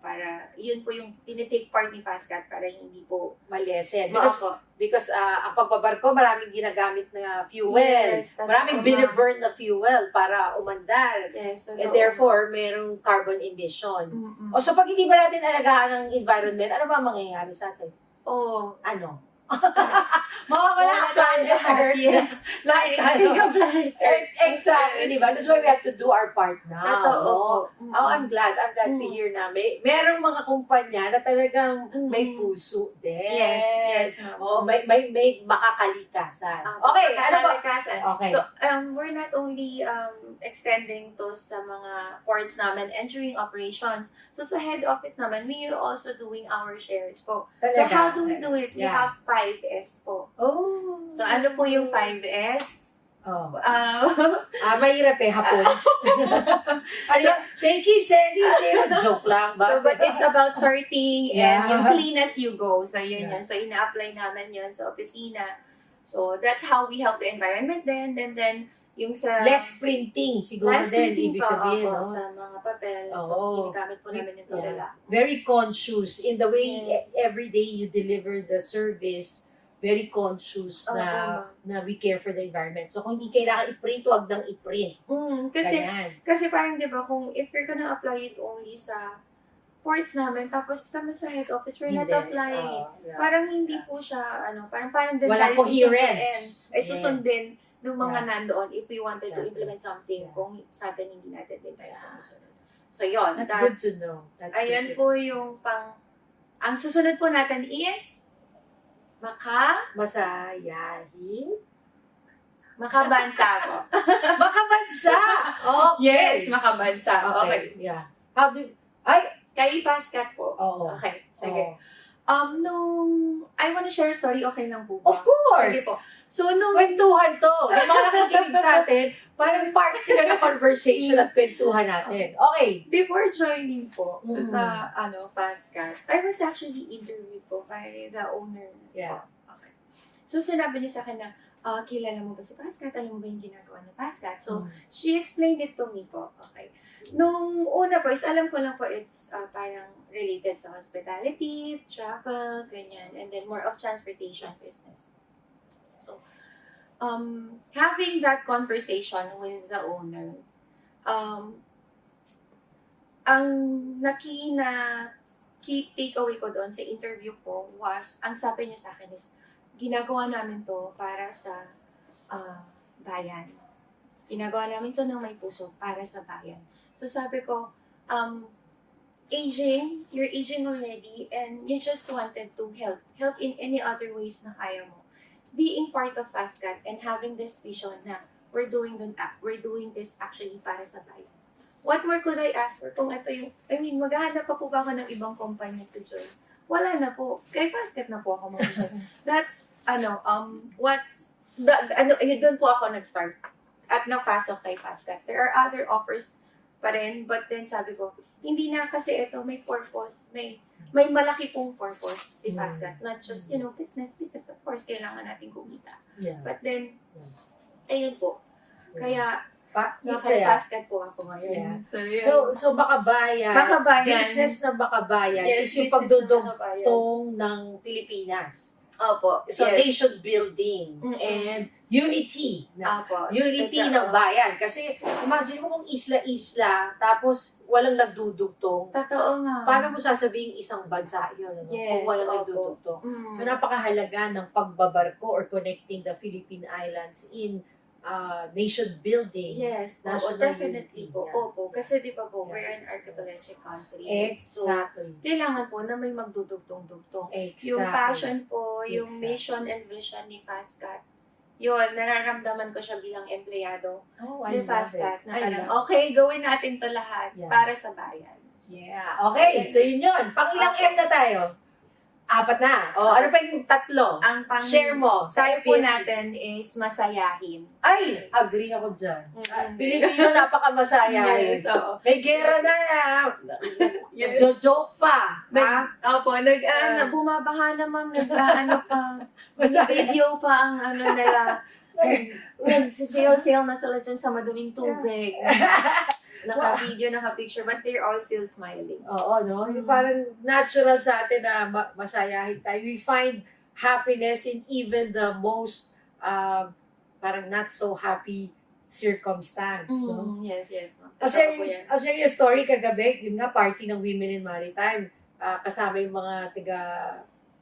yun po yung tinitake part ni FastCat para hindi po Malesen. Opo. Because ang pagbabarko, maraming ginagamit na fuel. Yes, totoo, Maraming ma'am. binaburn na fuel para umandar. Yes, And therefore, merong carbon emission. Mm-mm. O so pag hindi ba natin alagaan ang environment, ano ba mangyayari sa atin? Oh, Ano? Mawawala ang planet Earth. Yes. Lahat tayo. Planet Earth. Exactly, di ba? That's why we have to do our part now. Totoo. No? Oh, I'm glad to hear na merong mga kumpanya na talagang may puso din. Yes, ma'am. Oh, may makakalikasan. Okay, ano ba? Kalikasan. Okay. So, we're not only extending to sa mga ports namin and during operations. So, sa head office naman, we are also doing our shares po. So, Talaga? how do we do it? We Yeah. have 5S po. Oh. So, ano po yung 5S? Oh. Uh, Mahirap hapon. Ano yan? Seiki, seri, zero. Joke lang. so, but it's about sorting and Yeah. yung clean as you go. So, yun Yeah. yun. So, ina-apply namin yun sa opisina. So, that's how we help the environment then. And then, yung sa... Less printing, siguro less din, printing ibig pa, sabihin, opo, no? sa mga papel. So, Oo. ginagamit po namin yung tabela. Very conscious in the way Yes. every day you deliver the service. Very conscious Oo, na we care for the environment. So, kung hindi kailangan i-print, huwag nang i-print. Kasi, Ganyan. kasi parang, di ba, kung if you're gonna apply it only sa ports namin, tapos kami sa head office, we're not Hindi. applying. Yeah. Parang hindi po siya, parang din Walang tayo coherence. Ay susundin ng mga Yeah. nandoon if we wanted to Exactly. implement something Yeah. kung sa atin hindi natin din tayo Yeah. sumusunod. So, yun. That's good to know. That's Ayan good to po yung ang susunod po natin is Masayahin? makabansa po. Makabansa! Okay. Yes, makabansa. Okay. Yeah. How do Kay FastCat po. Oo. Okay, sige. Oo. Nung I wanna share a story, okay lang po ba? Of course! Sige po. So, nung Kwentuhan to. Yung mga nakikinig sa atin, parang part sila ng conversation at kwentuhan natin. Okay. before joining po, Mm. the FastCat, I was actually interviewed po by the owner. Yeah. Okay. So, sinabi niya sa akin na, kilala mo ba si FastCat? Alam mo ba yung ginagawa ng FastCat? So, she explained it to me po. Okay. Nung una po, is alam ko lang po it's parang related sa hospitality, travel, ganyan, and then more of transportation business. So, having that conversation with the owner, ang key takeaway ko doon sa interview ko was, ang sabi niya sa akin is, ginagawa namin to para sa bayan. Ginagawa namin to ng may puso para sa bayan. So sabi ko, you're aging already and you just wanted to help in any other ways na kaya mo. Being part of FastCat and having this vision na we're doing this actually para sa bayan. What more could I ask for kung ito yung, maghahanap pa po ba ako ng ibang kumpanya to join? Wala na po. Kay FastCat na po ako mag-join. That's, doon po ako nag-start at napasok kay FastCat. There are other offers pa rin. But then sabi ko, hindi na kasi ito may purpose. May malaki pong purpose si Fastcat. Not just, business. Of course, kailangan natin kumita. Yeah. But then, ayun po. Kaya, nasa Saya. Fastcat po ako ngayon. Yeah. So, yun. So Makabayan, Makabayan. business ng Makabayan Yes, is yung business ng pagdudugtong ng Pilipinas. Opo. So yes. nation building Mm-mm. and unity. Opo. Unity Totoo. ng bayan. Kasi imagine mo kung isla-isla, tapos walang nagdudugtong. Totoo nga. Paano mo sasabihin isang bansa yun? Ano? Yes, Kung walang opo. nagdudugtong. Mm. So napakahalaga ng pagbabarko or connecting the Philippine Islands in nation building. Yes, oo, National definitely unity, po. yeah. Opo, kasi di ba po, Yeah. we're an archipelagic country. So, Exactly. kailangan po na may magdudugtong-dugtong. Exactly. Yung passion po, yung Exactly. mission and vision ni Fastcat, yun, nararamdaman ko siya bilang empleyado Oh, ni I love Fastcat it. na I parang, love okay, gawin natin to lahat Yeah. para sa bayan. Yeah. Okay, so yun yun. Pang ilang M na tayo? 4 na. O, ano pa yung 3? Ang pang Share mo. tayo po PSP. natin is masayahin. Ay, agree ako dyan. Mm-mm. Pilipino, napakamasaya. Yes, oo. May gera na. Yes. Joke pa. Ha? Opo, bumabaha naman, pa. Masaya. Video pa ang nila. Nagsisail-sail na sila dyan sa maduming tubig. Naka-video, naka-picture, but they're all still smiling. Oo, no? Yung parang natural sa atin na masayahin tayo. We find happiness in even the most parang not so happy circumstance, no? Yes, yes. I'll share you a story kagabi. Yun nga, party ng Women in Maritime. Kasama yung mga tiga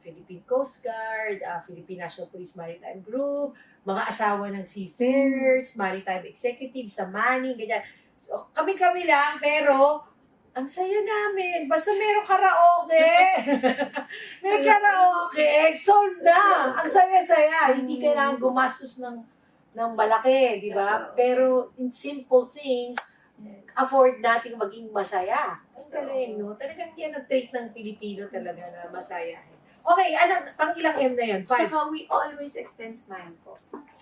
Philippine Coast Guard, Philippine National Police Maritime Group, mga asawa ng seafarers, maritime executives sa Manning, ganyan. So, kami-kami lang, pero ang saya namin. Basta meron karaoke. May karaoke. Solved na. Ang saya-saya. Hindi kailangan gumastos ng malaki, di ba? Pero in simple things, afford nating maging masaya. Ang galing, no? Talagang yan ang trait ng Pilipino talaga na masaya. Okay, pang ilang M na yun? 5. Saka we always extend smile po.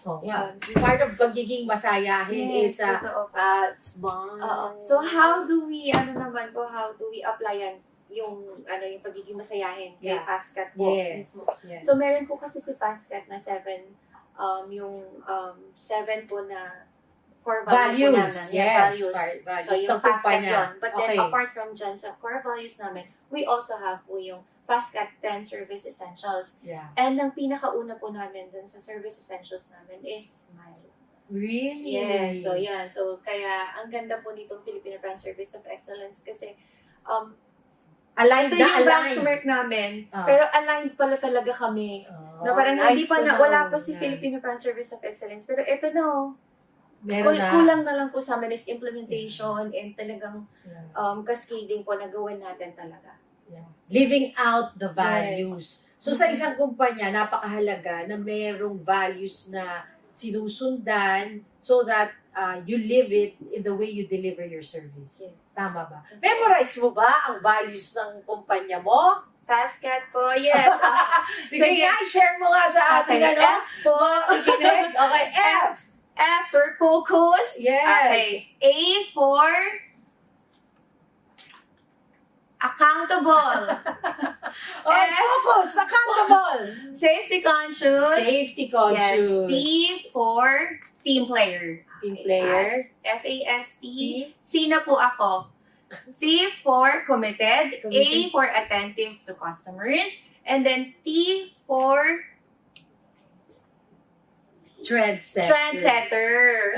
Oh, Yeah. Part of pagiging masayahin is totoo po. smile. So how do we apply yung pagiging masayahin kay Yeah. Fastcat po Yes. mismo. Yes. So meron po kasi si Fastcat na 7 po na core values po Values. namin. Yes. Yeah, values. Values. So yung Ng kumpanya. Fastcat yun. But then Okay. apart from dyan, sa core values namin, we also have po yung Fastcat 10 Service Essentials. Yeah. And ang pinakauna po namin dun sa Service Essentials namin is smile. Really? Yes, so yan. So kaya ang ganda po nitong Filipino Brand Service of Excellence kasi Aligned ito na yung branch aligned. mark namin, Ah. pero aligned pala talaga kami. Oh, Na parang nice hindi pa to na, know. wala pa si Yeah. Filipino Brand Service of Excellence, pero ito na oh. Meron na. Kulang na lang po sa amin is implementation and talagang Yeah. cascading po na gawin natin talaga. Yeah. Living out the values. So sa isang kumpanya, napakahalaga na merong values na sinusundan so that you live it in the way you deliver your service. Yes. Tama ba? Memorize mo ba ang values ng kumpanya mo? Fastcat po, yes. Sige nga, share mo nga sa ating Okay, ano. F po. Kinig? Okay, F. F for focus. Yes. Okay. A for accountable. Okay, S, focus, accountable. safety conscious. Safety Yes. conscious. T for team player. Team player. F-A-S-T. T. C na po ako. C for committed. A Committed. for attentive to customers. And then T for Trendsetter. trendsetter.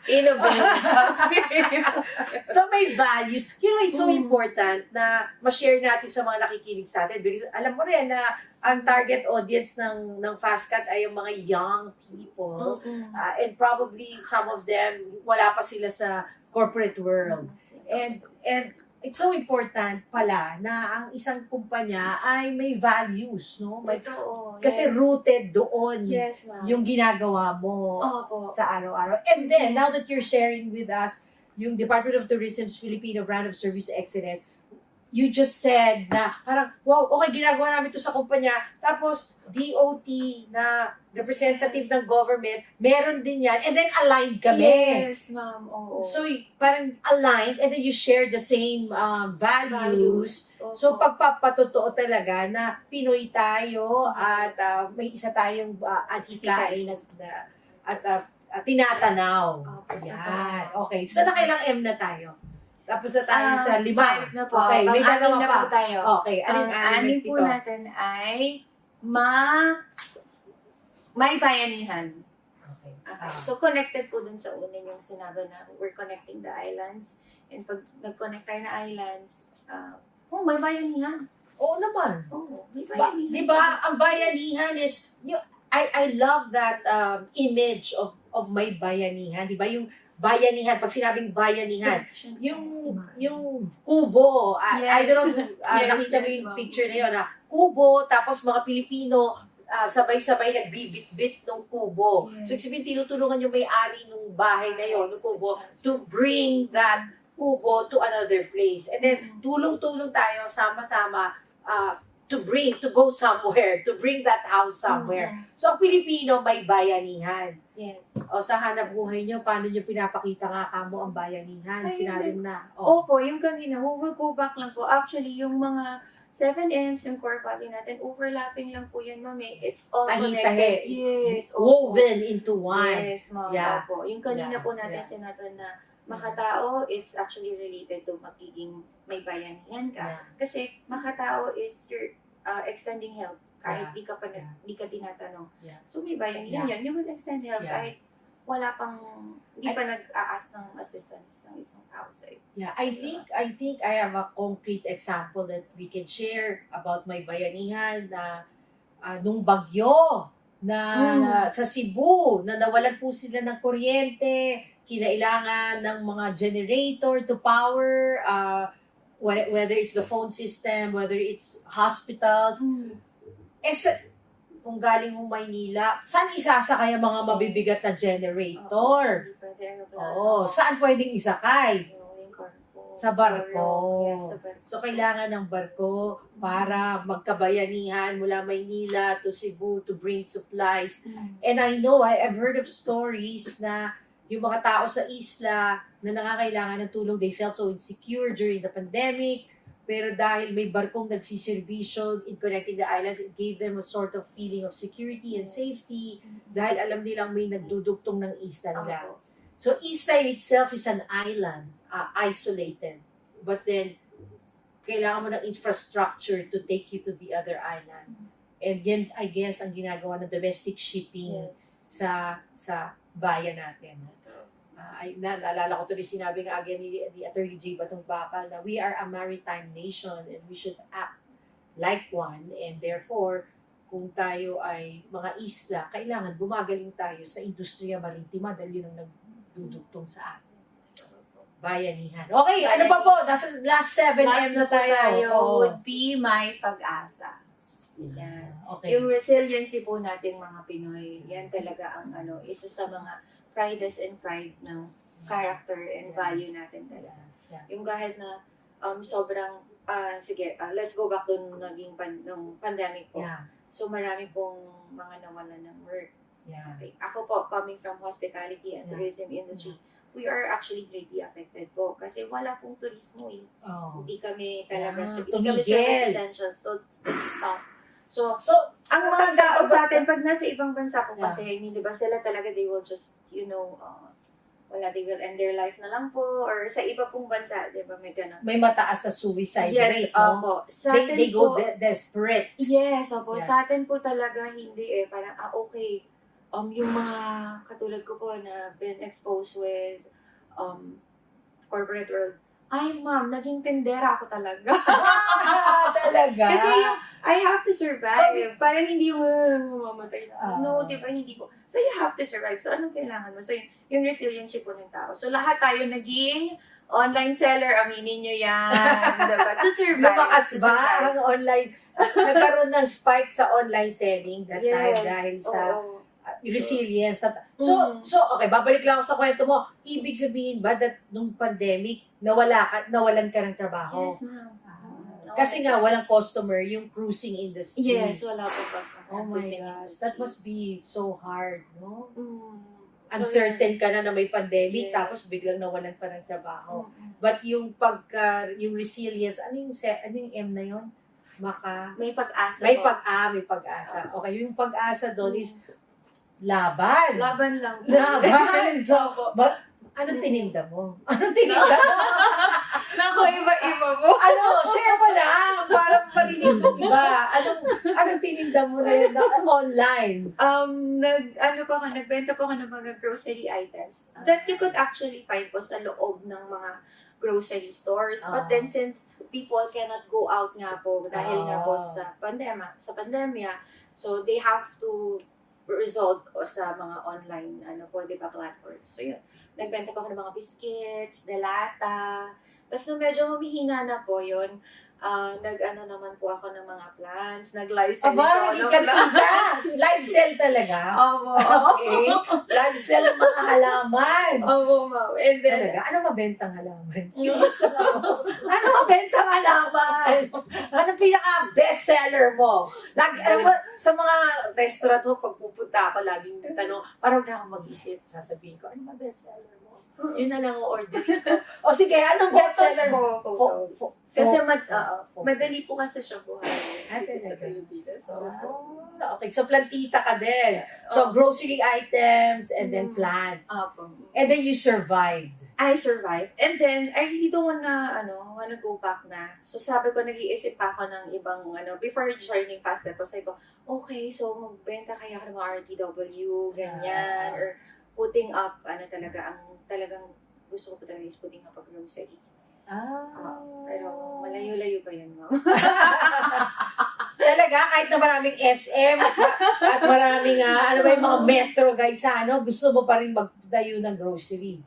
Innovative. So may values. You know, it's so important na ma-share natin sa mga nakikinig sa atin because alam mo rin na ang target audience ng Fastcat ay yung mga young people and probably some of them wala pa sila sa corporate world. And it's so important pala na ang isang kumpanya ay may values, no? Totoo. Kasi yes. rooted doon Yes, ma'am. yung ginagawa mo Opo. sa araw-araw. And then, now that you're sharing with us yung Department of Tourism's Filipino Brand of Service Excellence, you just said na parang, wow, okay, ginagawa namin ito sa kumpanya. Tapos, DOT na representative ng government, meron din yan. And then, aligned kami. Yes, ma'am. Oo. So, parang aligned and then you share the same values. So, pagpapatotoo talaga na Pinoy tayo at may isa tayong adhikain at tinatanaw. Yan. Okay. So, nakailang M na tayo? Tapos na tayo sa 5. 5 na po. Okay, may dalawa na pa. po tayo. Okay, Ang anim po natin ay may bayanihan. Okay. Okay. So, connected po dun sa unin yung sinabi na we're connecting the islands. And pag nag-connect tayo na islands, may bayanihan. Oo naman. May bayanihan. Diba, ang bayanihan is, I love that image of may bayanihan. Diba, yung bayanihan, pag sinabing bayanihan, yung kubo, I don't know, nakita mo yung picture na yun, kubo, tapos mga Pilipino, sabay-sabay nagbibit-bit ng kubo. So, ibig tinutulungan yung may-ari ng bahay na yun, ng kubo, to bring that kubo to another place. And then, tulong-tulong tayo, sama-sama, to go somewhere, to bring that house somewhere. So, ang Pilipino may bayanihan. Yes. O sa hanap buhay nyo, paano nyo pinapakita nga kamo ang bayanihan? Sinabi mo na. Opo, yung kanina, we'll go back lang po. Actually, yung mga 7Ms, yung core value natin, overlapping lang po yun, mami. It's all connected. Yes. Woven into one. Yes, ma'am. Yeah. Opo. Yung kanina po natin sinabi na makatao, it's actually related to magiging may bayanihan ka. Kasi makatao is your extending help kahit di ka tinatanong. So may bayanihan yun. You will extend help kahit wala pang, hindi pa nag-a-ask ng assistance ng isang tao sa'yo. Yeah, I think I have a concrete example that we can share about may bayanihan na nung bagyo na sa Cebu, na nawalan po sila ng kuryente, kinailangan ng mga generator to power, whether it's the phone system, whether it's hospitals. Kung galing mo Maynila, saan isasakay ang mga mabibigat na generator? Saan pwedeng isakay? Sa barko. So, kailangan ng barko para magkabayanihan mula Maynila to Cebu to bring supplies. And I know, I've heard of stories na yung mga tao sa isla na nangangailangan ng tulong, they felt so insecure during the pandemic. Pero dahil may barkong nagsiservisyo in connecting the islands, it gave them a sort of feeling of security and safety dahil alam nilang may nagdudugtong ng isla nila. So, Isla in itself is an island, isolated. But then, kailangan mo ng infrastructure to take you to the other island. And yan, I guess, ang ginagawa ng domestic shipping sa bayan natin. Naalala ko tuloy sinabi nga again ni Attorney J. Batong Bakal na we are a maritime nation and we should act like one. And therefore, kung tayo ay mga isla, kailangan gumagaling tayo sa industriya maritima dahil yun ang nagdudugtong sa atin. Bayanihan. Okay, ano pa po? Nasa last 7M na tayo. Would be may pag-asa. Yan. Okay. Yung resiliency po nating mga Pinoy, yan talaga ang isa sa mga pride ng character and value natin talaga. Yung kahit na sobrang, let's go back dun nung pandemic po. So marami pong mga nawalan ng work. Okay. Ako po, coming from hospitality and tourism industry, we are actually greatly affected po kasi wala pong turismo eh. Hindi kami talaga, hindi kami service essentials. So, it's stop. So, ang mga tao sa atin, pag nasa ibang bansa po kasi, di ba sila talaga, they will just, they will end their life na lang po, or sa iba pong bansa, di ba, may ganun. May mataas na suicide rate, no? Opo. They go desperate. Yes, opo. Sa atin po talaga, hindi parang, okay, yung mga katulad ko po na been exposed with corporate world, ay ma'am, naging tendera ako talaga. Talaga? Kasi yung, I have to survive. So, parang hindi yung mamamatay na. No, di ba? Hindi po. So, you have to survive. So, anong kailangan mo? So, yung resiliency po ng tao. So, lahat tayo naging online seller. Aminin nyo yan. Diba? To survive. Lumakas ba ang online? Nagkaroon ng spike sa online selling that time dahil sa resilience. So, okay, babalik lang ako sa kwento mo. Ibig sabihin ba that nung pandemic, nawalan ka ng trabaho? Yes, ma'am. Kasi nga, walang customer yung cruising industry. Yes, wala po customer. Oh my gosh, that must be so hard, no? Uncertain ka na may pandemic, Yes. tapos biglang nawalan pa ng trabaho. Mm-mm. But yung yung resilience, ano yung M na yun? May pag-asa May po. may pag-asa. Okay, yung pag-asa doon is laban. Laban lang po. Laban! So, Opo. anong tininda mo? Anong tininda mo? Naku, iba-iba po. Share mo lang. Parang parinig ko iba. Anong tininda mo na yun online? Nagbenta po ako ng mga grocery items that you could actually find po sa loob ng mga grocery stores. But then since people cannot go out nga po dahil nga po sa pandemya, so they have to result o sa mga online platforms. So yun, nagbenta pa ako ng mga biscuits, delata. Tapos nung medyo humihina na po yun, naman po ako ng mga plants, nag-live sell Naging katita! Live sell talaga? Okay. Live sell ng mga halaman. Opo, ma'am. And then, Talaga? Ano mabentang halaman? Curious na ako. Ano mabentang halaman? Ano pinaka-best seller mo? Sa mga restaurant ho, pag pupunta ako, laging tanong, parang na ako mag-isip, sasabihin ko, ano best seller mo? Yun na lang ang order ko. O sige, anong best seller mo? Photos. Kasi madali po kasi siya buhay sa talaga? Pilipinas. So, Okay, so plantita ka din. So grocery items and then plants. And then you survived. I survived. And then, I really don't wanna go back na. So, sabi ko, nag-iisip pa ako ng ibang, before joining Fastcat, sabi ko, okay, so magbenta kaya ako ng mga RTW, ganyan, or putting up, talagang gusto ko po talaga is putting up a grocery. Pero malayo-layo pa yan, ma'am. Talaga, kahit na maraming SM at maraming, yung mga metro guys, gusto mo pa rin magdayo ng grocery.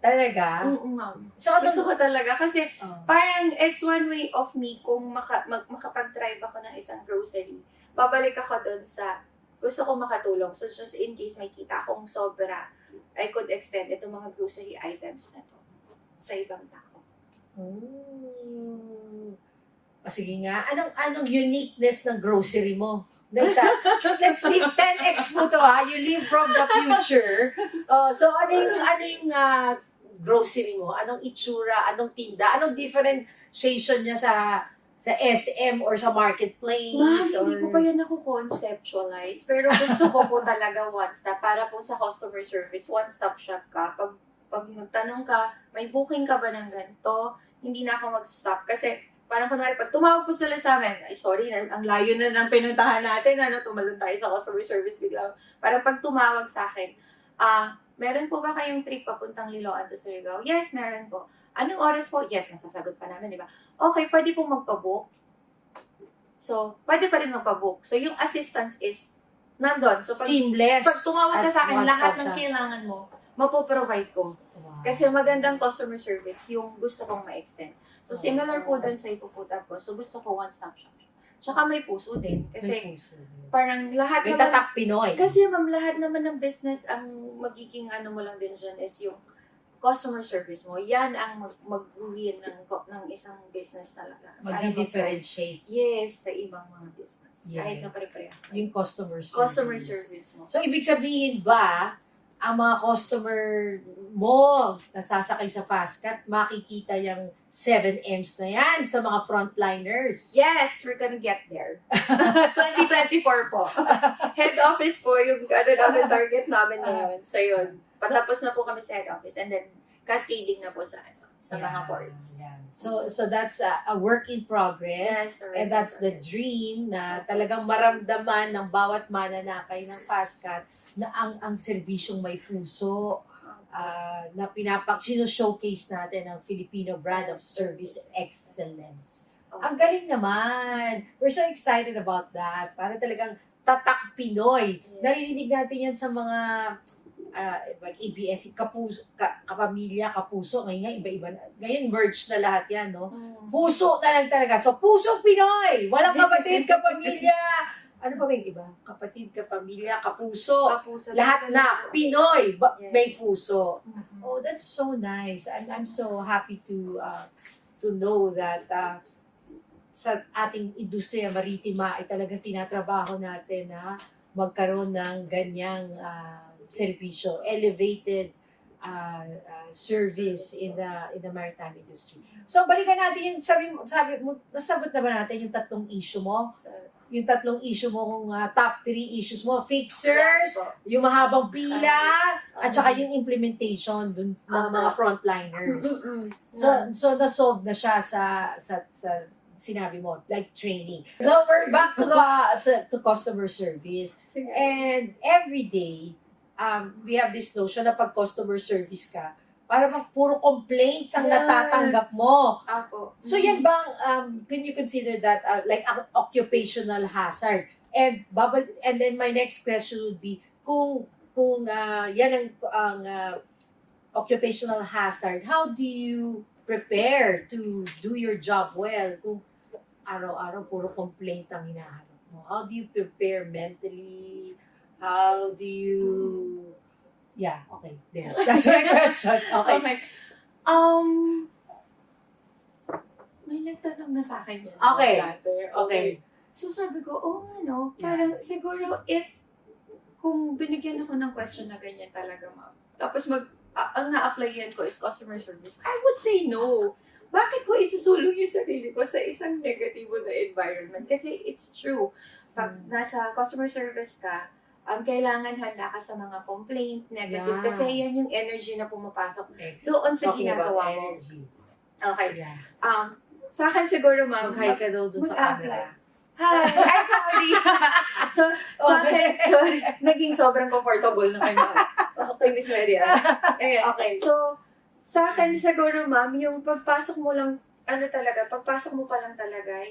Talaga? Ma'am. So, Gusto ko talaga kasi parang it's one way of me kung makapag-drive ako ng isang grocery. Babalik ako doon sa gusto ko makatulong. So just in case may kita akong sobra, I could extend itong mga grocery items na to sa ibang tao. Sige nga, anong uniqueness ng grocery mo? Let's leave 10x po to You live from the future. So ano yung grocery mo? Anong itsura? Anong tinda? Anong differentiation niya sa SM or sa marketplace? Hindi ko pa yan conceptualize. Pero gusto ko po talaga one-stop. Para po sa customer service, one-stop shop ka. Pag magtanong ka, may booking ka ba ng ganito? Hindi na ako mag-stop. Kasi parang kunwari, pag tumawag po sila sa amin, ay sorry, ang layo na ng pinuntahan natin, tumalon tayo sa customer service bigla. Parang pag tumawag sa akin, meron po ba kayong trip papuntang Liloan to Surigao? Yes, meron po. Anong oras po? Yes, masasagot pa namin, di ba? Okay, pwede po magpabook. So, pwede pa rin magpabook. So, yung assistance is nandun. So, seamless. Pag tumawag ka sa akin, lahat ng kailangan mo, mapoprovide ko. Wow. Kasi magandang customer service yung gusto kong ma-extend. So, similar po dun sa ipuputa ko. So, gusto ko one-stop shop. Tsaka may puso din. Kasi, parang lahat may naman... tatak Pinoy. Kasi, ma'am, lahat naman ng business, ang magiging mo lang din dyan is yung customer service mo. Yan ang mag-win ng isang business talaga. Mag-differentiate. Yes, sa ibang mga business. Yeah. Kahit na pare-pareho. Yung customer service. Customer service mo. So, ibig sabihin ba, ang mga customer mo nasasakay sa Fastcat, makikita yung 7Ms na yan sa mga frontliners. Yes, we're gonna get there. 2024 po. Head office po yung namin target namin ngayon. So yun, patapos na po kami sa head office and then cascading na po sa mga ports. Yeah. So that's a work in progress. Yes, And that's the dream na talagang maramdaman ng bawat mananakay ng Fastcat na ang serbisyong may puso na showcase natin ang Filipino brand of service excellence. Ang galing naman. We're so excited about that. Para talagang tatak Pinoy. Yes. Naririnig natin yan sa mga like ABS, kapamilya, kapuso. Ngayon nga, iba-iba na. Ngayon, merge na lahat yan, no? Puso na lang talaga. So, puso Pinoy! Walang kapatid, kapamilya. Ano pa ba yung iba? Kapatid, kapamilya, kapuso. Lahat na. Pinoy. Yes. May puso. Mm-hmm. Oh, that's so nice. I'm so happy to know that sa ating industriya maritima ay talagang tinatrabaho natin na magkaroon ng ganyang serbisyo, elevated service in the maritime industry. So balikan natin yung sabi mo nasagot na ba natin yung tatlong issue mo? Yung tatlong issue mo kung top 3 issues mo, fixers, yung mahabang pila, at saka yung implementation dun ng mga frontliners. So na-solve na siya sa sinabi mo, like training. So we're back to customer service. And every day, we have this notion na pag customer service ka, para puro complaints ang natatanggap mo. Ako. So yan bang, can you consider that like an occupational hazard? And then my next question would be, kung yan ang occupational hazard, how do you prepare to do your job well kung araw-araw puro complaint ang hinahanap mo? How do you prepare mentally? How do you... Yeah, okay. There. That's my question. Okay. May nagtanong na sa akin yun. Okay. Okay. So sabi ko, parang siguro kung binigyan ako ng question na ganyan talaga, ma'am, tapos ang na-applyan ko is customer service, I would say no. Bakit ko isusulong yung sarili ko sa isang negatibo na environment? Kasi it's true. Pag nasa customer service ka, kailangan handa ka sa mga complaint, negative, kasi yan yung energy na pumapasok. Doon sa ginagawa mo. Okay. Yeah. Sa akin siguro, ma'am, Mag-hi ka daw dun sa camera. Hi! Ay, sorry! Sa akin, sorry, naging sobrang comfortable na kayo. Okay, Miss Maria. Okay. So, sa akin siguro, ma'am, yung pagpasok mo lang, pagpasok mo pa lang talaga,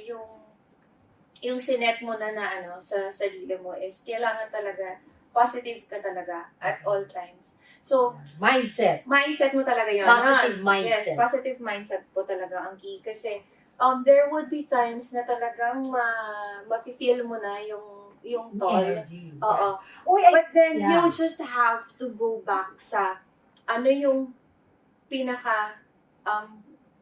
yung sinet mo na sa sarili mo is kailangan talaga positive ka talaga at all times. So, mindset mo talaga yun. Positive mindset. Yes, positive mindset po talaga ang key. Kasi, there would be times na talagang mafe-feel mo na yung toll. Energy. Oo. Yeah. But then, you just have to go back sa yung pinaka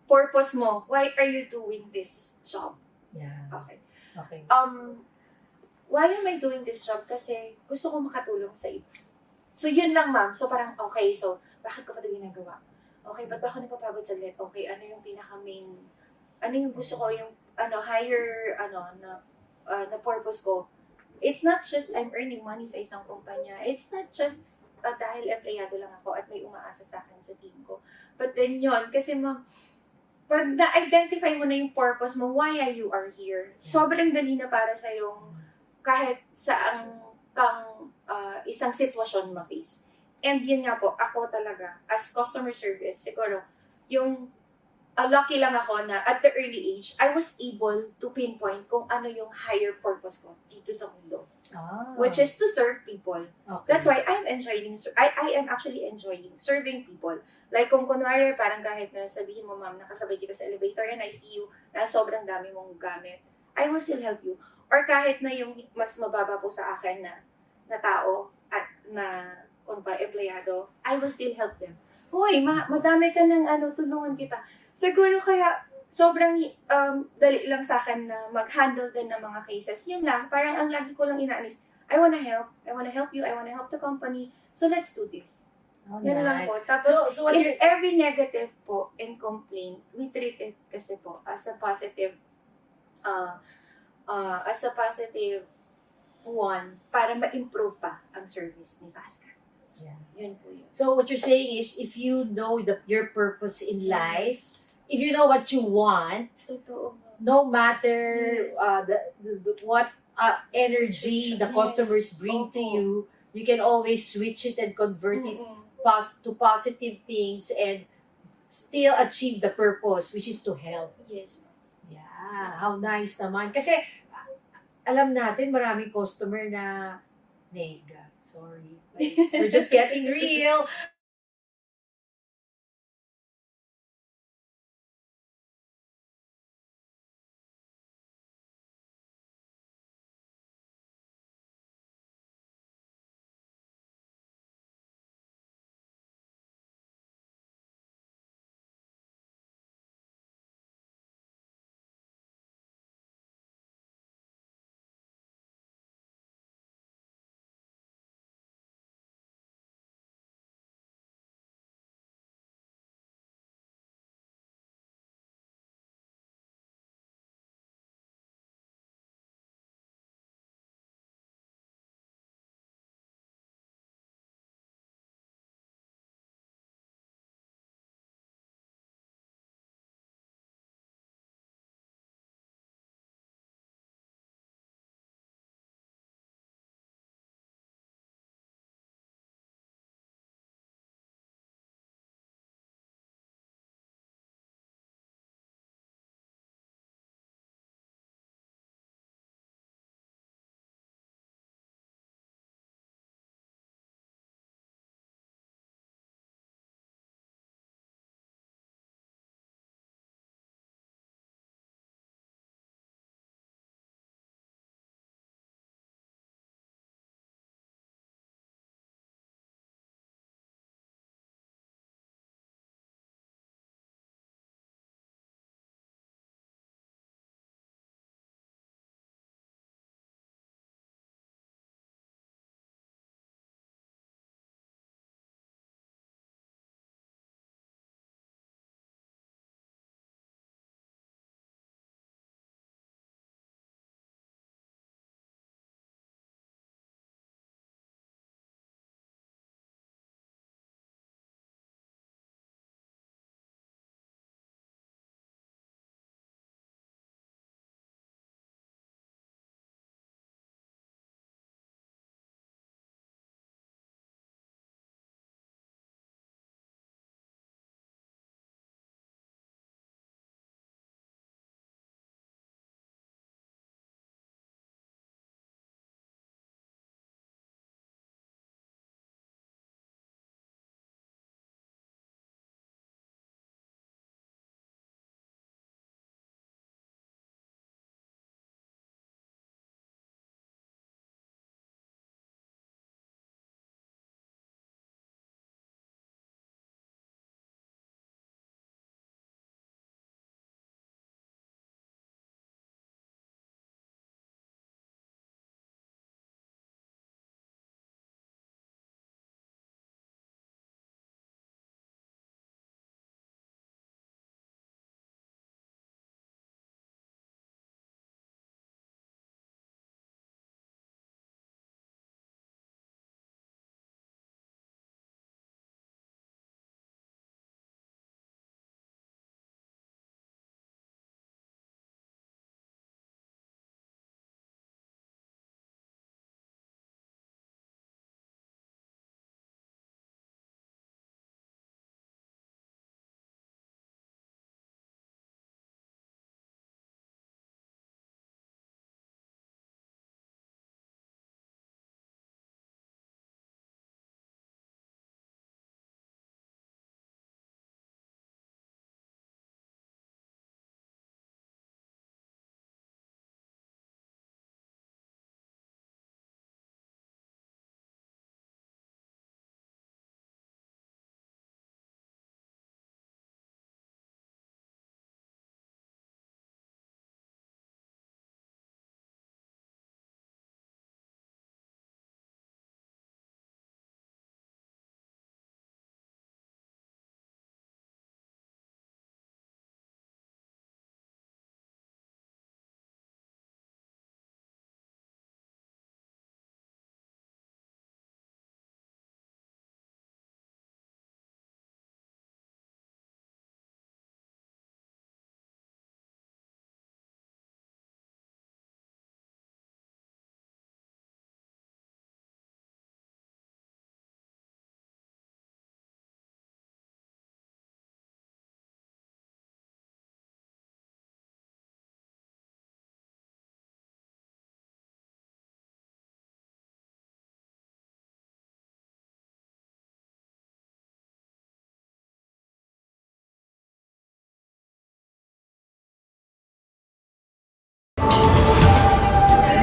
purpose mo. Why are you doing this job? Yeah. Okay. Okay. Why am I doing this job? Kasi gusto ko makatulong sa iba. So, yun lang, ma'am. So, parang, okay, so, bakit ko pa ito ginagawa? Okay, ba't ba ako napapagod saglit? Okay, ano yung pinaka-main, ano yung gusto ko, yung, higher, na purpose ko? It's not just I'm earning money sa isang kumpanya. It's not just dahil empleyado lang ako at may umaasa sa akin sa team ko. But then yun, kasi ma'am, pag na-identify mo na yung purpose mo, why you are here, sobrang dali na para sa yung kahit saan kang isang sitwasyon ma-face. And yun nga po, ako talaga, as customer service, siguro, yung lucky lang ako na at the early age, I was able to pinpoint kung ano yung higher purpose ko dito sa mundo. Which is to serve people. Okay. That's why I am actually enjoying serving people. Like kung kunwari, parang kahit na sabihin mo, ma'am, nakasabay kita sa elevator and I see you na sobrang dami mong gamit, I will still help you. Or kahit na yung mas mababa po sa akin na tao at na empleyado, I will still help them. Hoy, madami ka ng tulungan kita. Siguro kaya sobrang dali lang sa akin na mag-handle din ng mga cases. Yun lang, parang ang lagi ko lang inaanis, I wanna help you, I wanna help the company, so let's do this. Yun lang po. Tapos, so every negative po and complaint, we treat it kasi po as a positive one para ma-improve pa ang service ni Fastcar. Yeah. Yun po yun. So what you're saying is, if you know your purpose in life, if you know what you want, Totoo. no matter what energy the customers bring to you, you can always switch it and convert it to positive things and still achieve the purpose, which is to help. Yes. Yeah, how nice naman. Kasi alam natin maraming customer na nega. Sorry. Like, we're just getting real.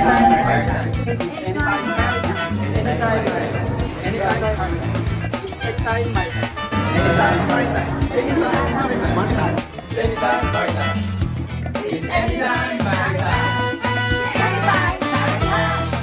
Anytime maritime. It's anytime maritime. Anytime maritime. Anytime maritime. It's anytime maritime. Anytime maritime. Anytime maritime. Anytime maritime. It's anytime maritime. Anytime, maritime.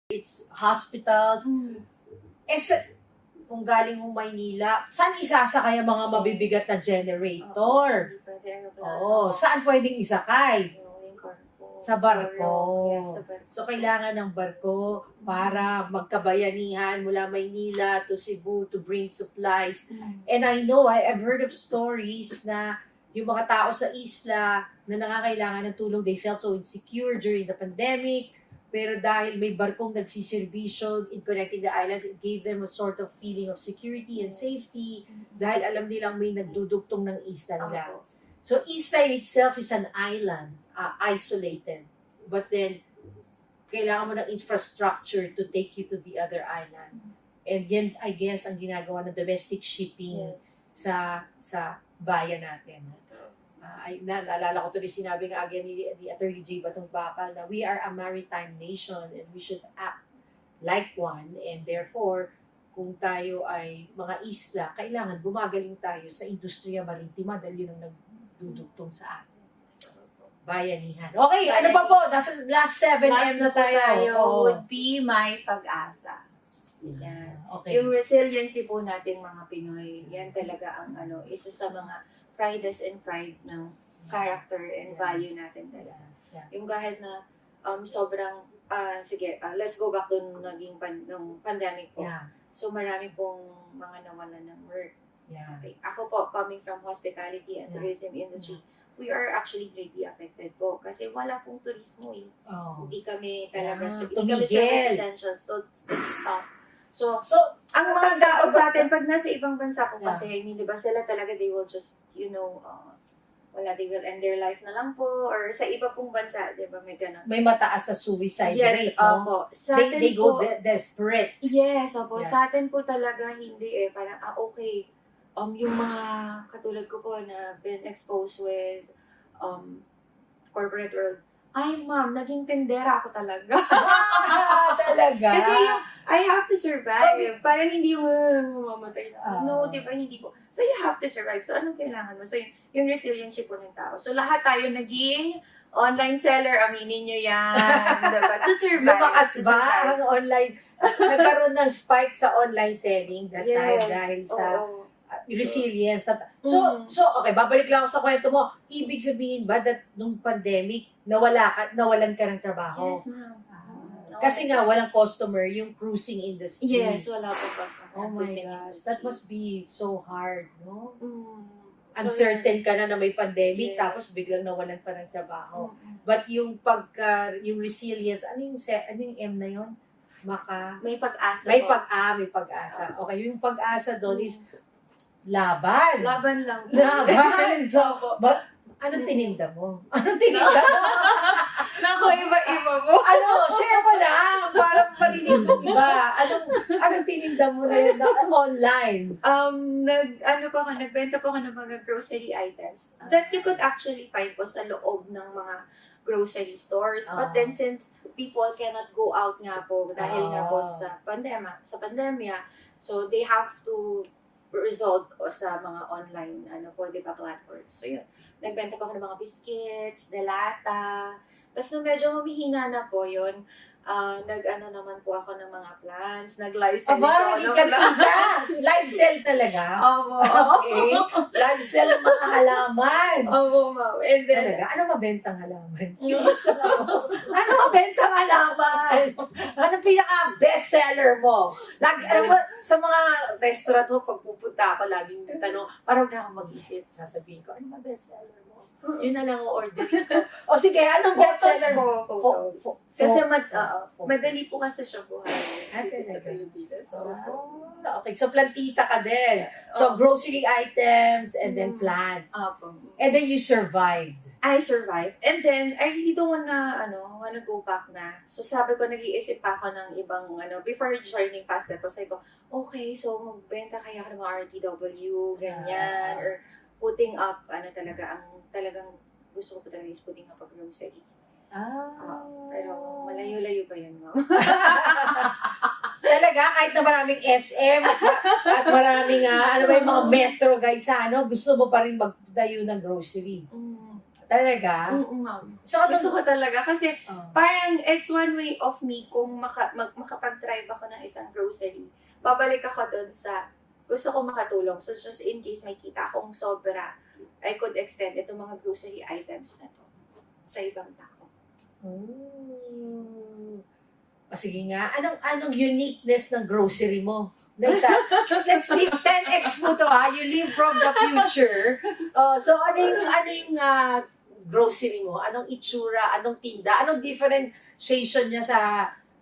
It's hospitals. Kung galing mo Maynila, saan isasakay ang mga mabibigat na generator? Hindi pwede, Oo, saan pwedeng isakay? Sa barko. Yes, sa barko. So, kailangan ng barko para magkabayanihan mula Maynila to Cebu to bring supplies. And I know, I've heard of stories na yung mga tao sa isla na nangangailangan ng tulong, they felt so insecure during the pandemic. Pero dahil may barkong nagsiservisyo in connecting the islands, it gave them a sort of feeling of security and safety dahil alam nilang may nagdudugtong ng isla nila. So, isla in itself is an island, isolated. But then, kailangan mo ng infrastructure to take you to the other island. And yan, I guess, ang ginagawa ng domestic shipping sa bayan natin. Naalala ko tuloy sinabi nga again ni Attorney J. Batong Bakal na we are a maritime nation and we should act like one. And therefore, kung tayo ay mga isla, kailangan gumagaling tayo sa industriya maritima dahil yun ang nagdudugtong sa atin. Bayanihan. Okay, ano pa po? Nasa last 7M na tayo. Would be my pag-asa. Yan. Okay. Yung resiliency po nating mga Pinoy, yan talaga ang isa sa mga pride ng character and value natin talaga. Yeah. Yung kahit na sobrang, let's go back dun nung pandemic po. Yeah. So marami pong mga nawalan ng work. Yeah. Okay. Ako po, coming from hospitality and tourism industry, we are actually greatly affected po kasi wala pong turismo eh. Oh. Hindi kami talaga, hindi kami tumigil. service essentials. So, stop. So, So, ang mga tao sa atin, pag nasa ibang bansa po Yeah. kasi, I mean, di ba sila talaga, they will just, they will end their life na lang po, or sa iba pong bansa, di ba, may ganun. may mataas na suicide Yes, rate, no? opo. Sa They atin go po, desperate. yes, opo. Yeah. Sa atin po talaga, hindi eh, parang, okay, yung mga katulad ko po na been exposed with corporate world, ay ma'am, naging tendera ako talaga. Talaga? Kasi yung, I have to survive. Parang hindi yung mamamatay na. No, di ba? Hindi po. So, you have to survive. So, anong kailangan mo? So, yung resiliency po ng tao. So, lahat tayo naging online seller. Aminin nyo yan. Diba? To survive. Lumakas To ba survive. ang online? Nagkaroon ng spike sa online selling that time Yes. dahil sa Oo. resilience. So, okay, babalik lang ako sa kwento mo. Ibig sabihin ba that nung pandemic, nawalan ka ng trabaho? Yes, ma'am. Kasi nga, walang customer, yung cruising industry. Yes, wala po pa sa Oh my gosh, that must be so hard, no? So, Uncertain ka na may pandemic, Yes. tapos biglang nawalan pa ng trabaho. Mm. But yung yung resilience, ano yung M na yun? May pag-asa May po. may pag-asa. Okay, yung pag-asa doon is laban. Laban lang po. Laban! So, anong Mm. tininda mo? Anong tininda mo? Naku, iba-iba po. Share mo lang. Parang parinig mo iba. Anong tininda mo na yun online? Nagbenta po ako ng mga grocery items that you could actually find po sa loob ng mga grocery stores. But then since people cannot go out nga po dahil nga po sa pandemya, so they have to result sa mga online platforms. So yun, nagbenta pa ako ng mga biscuits, delata. Tapos nung medyo humihina na po yun, naman po ako ng mga plants, nag-live selling po ako ng plants. Live sell talaga? Okay. Live sell ng mga halaman. Opo, ma'am. And then, Talaga? Ano mabentang halaman? Curious na ako. Ano mabentang halaman? Ano pinaka-best seller mo? Sa mga restaurant ho, pag pupunta ako, laging tanong, parang na ako mag-isip, sasabihin ko, ano best seller mo? Yun na lang ang orderin ko. O sige, anong best seller mo? Photos. Kasi madali po kasi siya buhay sa talaga? Pilipinas. So, Okay, so plantita ka din. So grocery items and then plants. Opo. And then you survived. I survived. And then, I really don't wanna go back na. So, sabi ko, nag-iisip pa ako ng ibang, before joining Fastcat, sabi ko, okay, so magbenta kaya ako ng mga RTW, ganyan, or putting up, talagang gusto ko pa talaga is putting up a grocery. Pero malayo-layo pa yan, ma'am. Talaga, kahit na maraming SM at maraming, yung mga metro guys, gusto mo pa rin magdayo ng grocery. Talaga? Ma'am. So, Gusto ko talaga kasi parang it's one way of me kung makapag-drive ako ng isang grocery. Babalik ako doon sa gusto ko makatulong. So just in case may kita akong sobra, I could extend itong mga grocery items na to sa ibang tao. Sige nga, anong uniqueness ng grocery mo? Let's leave 10x mo to you live from the future. So ano yung grocery mo? Anong itsura? Anong tinda? Anong differentiation niya sa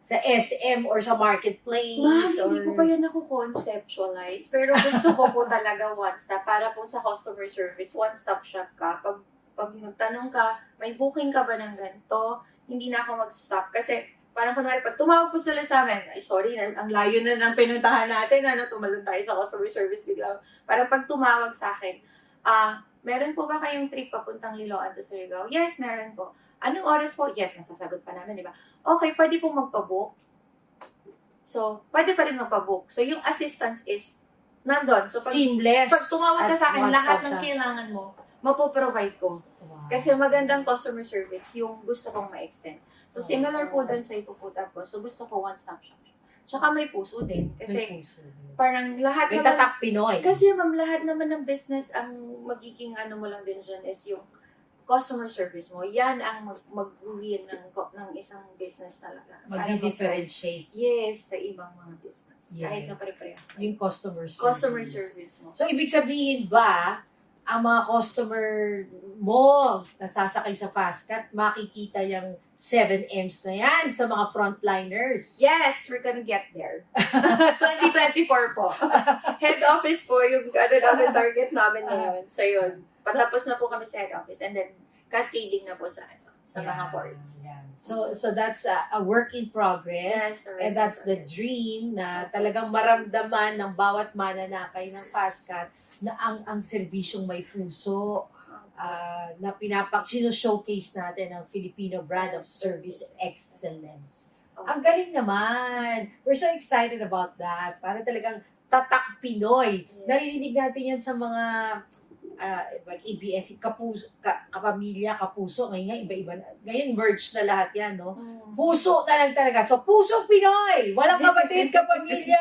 SM or sa marketplace? Hindi ko pa yan conceptualize. Pero gusto ko po talaga one-stop. Para po sa customer service, one-stop shop ka. Pag nagtanong ka, may booking ka ba ng ganito? Hindi na ako mag-stop. Kasi parang kunwari, pag tumawag po sila sa amin, ay sorry, ang layo na ng pinuntahan natin, tumalon tayo sa customer service bigla. Parang pag tumawag sa akin, meron po ba kayong trip papuntang Liloan to Surigao? Yes, meron po. Anong oras po? Yes, masasagot pa namin, di ba? Okay, pwede pong magpabook. So, pwede pa rin magpabook. So, yung assistance is nandun. So, seamless. Pag tumawag ka sa akin, lahat ng kailangan mo, mapoprovide ko. Wow. Kasi magandang customer service yung gusto kong ma-extend. So, similar po dun sa ipuputa ko. So, gusto ko one-stop shop. Tsaka may puso din. Kasi, parang lahat may naman... tatak Pinoy. Kasi, ma'am, lahat naman ng business, ang magiging mo lang din dyan is yung customer service mo. Yan ang mag-win ng isang business talaga. Mag-differentiate. Yes, sa ibang mga business. Yeah. Kahit na pare-pareho. Yung customer service. Customer service mo. So, ibig sabihin ba, ang mga customer mo nasasakay sa Fastcat, makikita yung 7Ms na yan sa mga frontliners. Yes, we're gonna get there. 2024 po. Head office po yung namin target namin ngayon. So yun, patapos na po kami sa head office and then cascading na po sa mga ports. Yeah. So that's a work in progress. Yes, And that's the dream na talagang maramdaman ng bawat mananakay ng Fastcat na ang serbisyong may puso, na showcase natin ang Filipino brand of service excellence. Ang galing naman. We're so excited about that. Para talagang tatak Pinoy. Yes. Naririnig natin yan sa mga ABS, kapamilya, kapuso. Ngayon nga, iba-iba na. Ngayon, merge na lahat yan, no? Puso na lang talaga. So, puso Pinoy! Walang kapatid, kapamilya!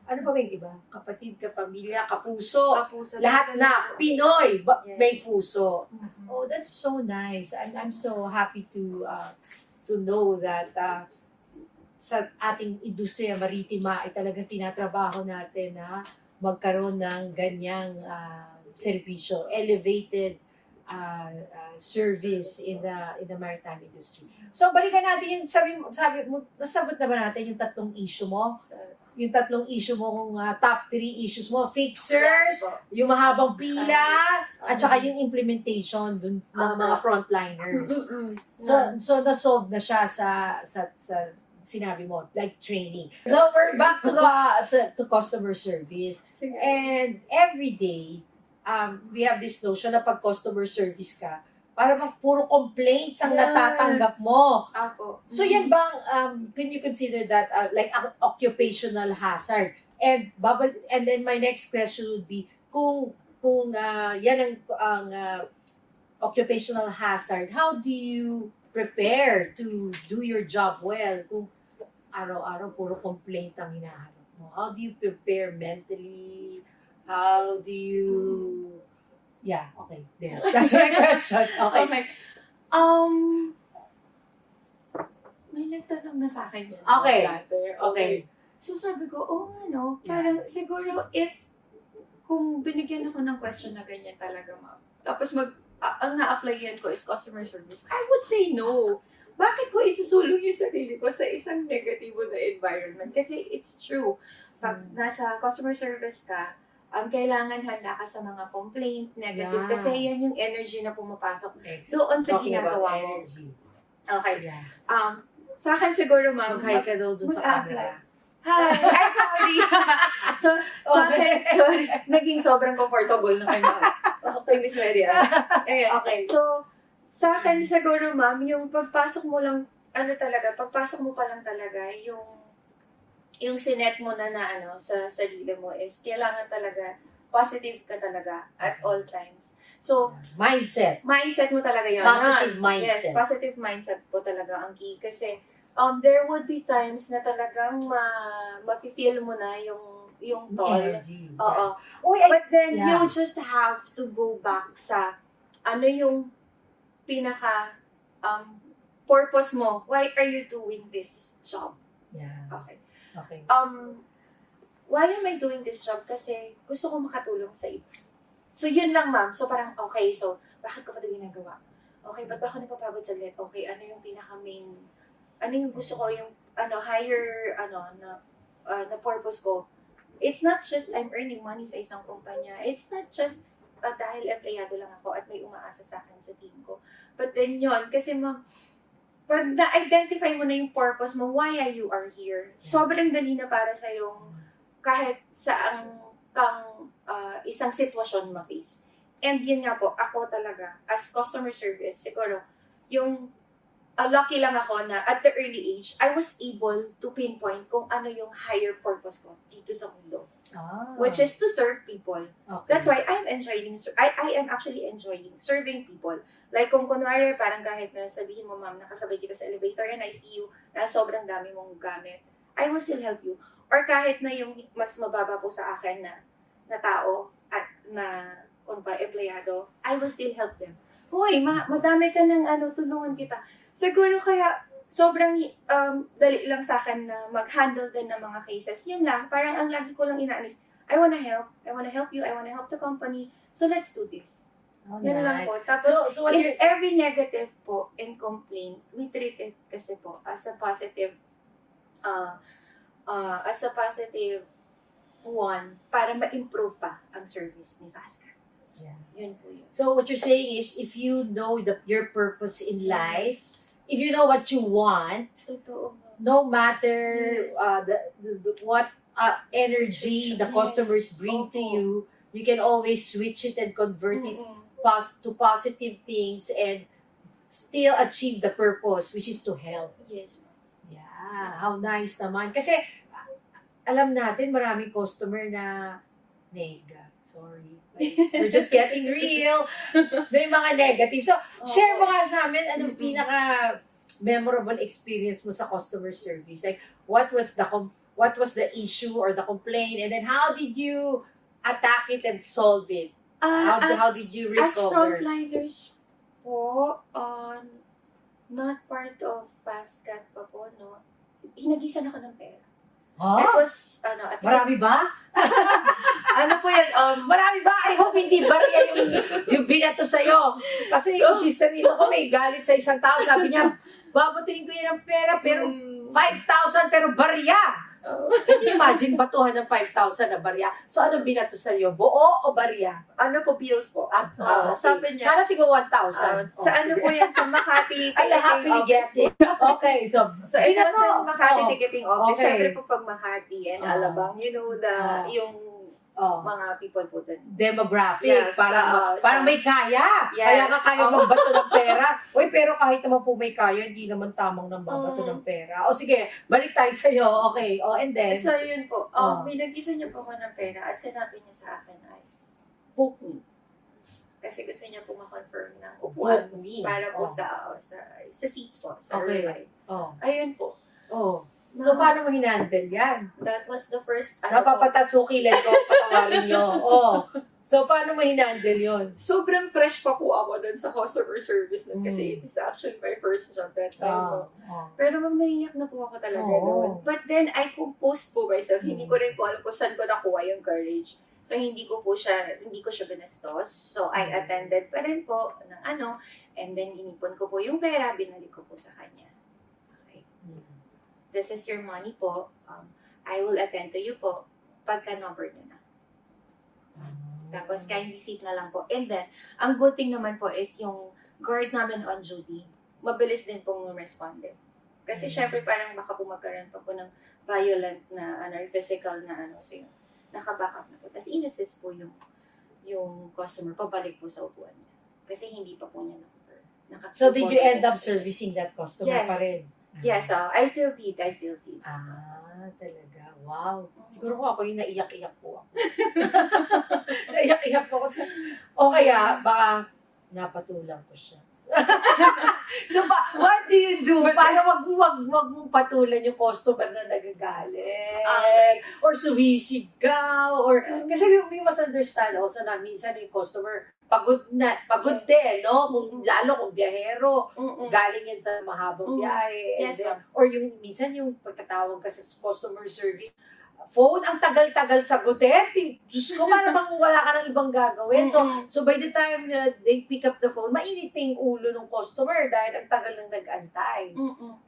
Ano pa ba yung iba? Kapatid, kapamilya, kapuso. Lahat na Pinoy, may puso. Oh, that's so nice. I'm so happy to know that sa ating industriya maritima ay talagang tinatrabaho natin na magkaroon ng ganyang serbisyo, elevated service in the maritime industry. So balikan natin yung sabi mo, nasagot na ba natin yung tatlong issue mo? Yung tatlong issue mo kung top 3 issues mo, fixers, yung mahabang pila, at saka yung implementation dun ng mga frontliners. So na-solve na siya sa sinabi mo, like training. So we're back to customer service. And every day, we have this notion na pag customer service ka, para puro complaints ang natatanggap mo. So yan bang, can you consider that like occupational hazard? And then my next question would be, kung yan ang occupational hazard, how do you prepare to do your job well kung araw-araw puro complaint ang hinahanap mo? How do you prepare mentally? How do you... Yeah, okay. There. That's my question. Okay. May nagtanong na sa akin yun. Okay. So sabi ko, parang siguro kung binigyan ako ng question na ganyan talaga, ma'am, tapos ang na-applyan ko is customer service, I would say no. Bakit ko isusulong yung sarili ko sa isang negatibo na environment? Kasi it's true. Pag nasa customer service ka, kailangan handa ka sa mga complaint, negative, Yeah. kasi yan yung energy na pumapasok Excellent. doon sa Talking about ginagawa mo. energy. Okay. Yeah. Sa akin siguro, ma'am, Mag-hi ka daw dun sa mag-apply. camera. Hi! Ay, sorry! So, sa akin, sorry, naging sobrang comfortable na kayo, ma'am. Okay, Miss Maria. Ayan. Okay. So, sa akin siguro, ma'am, yung pagpasok mo lang, pagpasok mo pa lang talaga, yung sinet mo na sa sarili mo is kailangan talaga positive ka talaga at all times. So, Mindset. mindset mo talaga yun. Positive Yan. mindset. Yes, positive mindset po talaga ang key. Kasi, there would be times na talagang mafe-feel mo na yung toll. Energy. Oo. Uy, But then, Yeah. you just have to go back sa ano yung pinaka purpose mo. Why are you doing this job? yeah. Okay. Okay. Why am I doing this job? Kasi gusto ko makatulong sa iba. So, yun lang, ma'am. So, parang, okay, so, bakit ko pa ito ginagawa? Okay, ba't ba ako napapagod saglit? Okay, ano yung pinaka-main, ano yung gusto ko, yung, higher, na purpose ko? It's not just I'm earning money sa isang kumpanya. It's not just dahil empleyado lang ako at may umaasa sa akin sa team ko. But then yun, kasi pag na-identify mo na yung purpose mo, why you are here, sobrang dali na para sa yung kahit saang kang isang sitwasyon ma-face. And yun nga po, ako talaga, as customer service, siguro, yung lucky lang ako na at the early age, I was able to pinpoint kung ano yung higher purpose ko dito sa mundo. Which is to serve people. okay. That's why I'm enjoying, I am actually enjoying serving people. Like kung kunwari, parang kahit na sabihin mo, ma'am, nakasabay kita sa elevator and I see you na sobrang dami mong gamit, I will still help you. Or kahit na yung mas mababa po sa akin na tao at na kunwari empleyado, I will still help them. Hoy, madami ka ng tulungan kita. Siguro kaya sobrang dali lang sa akin na mag-handle din ng mga cases. Yun lang, parang ang lagi ko lang inaanis, I wanna help you, I wanna help the company, so let's do this. Oh, Yun lang nice. po. Tapos, So what if every negative po and complaint, we treat it kasi po as a positive one para ma-improve pa ang service ni Fastcat. Yeah. Yun po yun. So what you're saying is, if you know your purpose in life, if you know what you want, Totoo. no matter Yes. what energy the Yes. customers bring to Opo. you can always switch it and convert it Mm-mm. to positive things and still achieve the purpose, which is to help. Yes. Yeah, how nice naman. Kasi alam natin maraming customer na nega. Sorry. We're just getting real. May mga negative. So, share mo nga sa amin anong pinaka-memorable experience mo sa customer service. Like, what was the issue or the complaint, and then how did you attack it and solve it? How did you As recover? frontliners po, not part of Fastcat pa po, no? Hinagisan ako ng pera. It Huh? was, at Marami ba? ano po yan, Marami ba? I hope hindi barya yung binato sa'yo. Kasi yung sister nito ko may galit sa isang tao. Sabi niya, babatuin ko yan ng pera, pero 5,000 pero barya. Can you imagine batuhan ng 5,000 na barya? So ano binato sa'yo? Buo o barya? ano po, bills po. Okay. Sabi niya, Sana tigo 1,000. sa ano po yan, sa Makati I happily get it. Okay, so So, it was binato. in Makati Oh. Ticketing Office. Okay. Siyempre po pag Makati and Alabang, you know, yung Oh. mga people po dun. Demographic, Yes, parang may kaya. Yes. Kaya ka kaya magbato ng pera. Uy, pero kahit naman po may kaya, hindi naman tamang nang babato ng pera. O sige, balik tayo sa'yo. Okay, and then, So, yun po. Oh. Binagisa niya po ako ng pera at sinabi niya sa akin ay, book me. Kasi gusto niya po ma-confirm ng upuan book me. para po Oh. sa seats po, sa Okay. ride. Oh. Ayun po. Oh. So, paano mo hinandle yan? That was the first, Napapatasukilan ko, patawarin nyo. Oh. So, paano mo hinandle yun? sobrang fresh pa po ako dun sa customer service nun kasi Mm. it is actually my first job that time. Oh. No? Pero naiiyak na po ako talaga Oo. noon. But then, I composed po myself. Hindi Mm. ko rin po alam kung saan ko nakuha yung courage. So, hindi ko siya binastos. So, I attended pa rin po ng and then inipon ko po yung pera, binalik ko po sa kanya. Okay. This is your money po. I will attend to you po pagka number niya na. Tapos kindly seat na lang po. And then, ang good thing naman po is yung guard namin on duty, mabilis din pong responde. Kasi syempre parang baka po magkaroon pa po ng violent na physical na so yun, naka-backup na po. Tapos in-assist po yung customer pabalik po sa upuan niya. Kasi hindi pa po niya So, did you end up servicing that customer Yes. pa rin? Yes, I still did. Talaga. Wow. Siguro ko ako yung naiyak-iyak po ako. Naiyak-iyak po ako. O kaya, baka napatulang ko siya. So, what do you do? Para wag mong patulan yung customer na nagagalit? Or sumisigaw? Or, kasi we must understand also na minsan yung customer, pagod din, no? Lalo kung biyahero, galing yan sa mahabang biyahe. Yes, Then, or yung, minsan yung pagtatawag ka sa customer service, phone, ang tagal-tagal sagutin. Diyos ko, para bang wala ka ng ibang gagawin. So by the time they pick up the phone, mainit yung ulo ng customer dahil ang tagal nang nag-antay.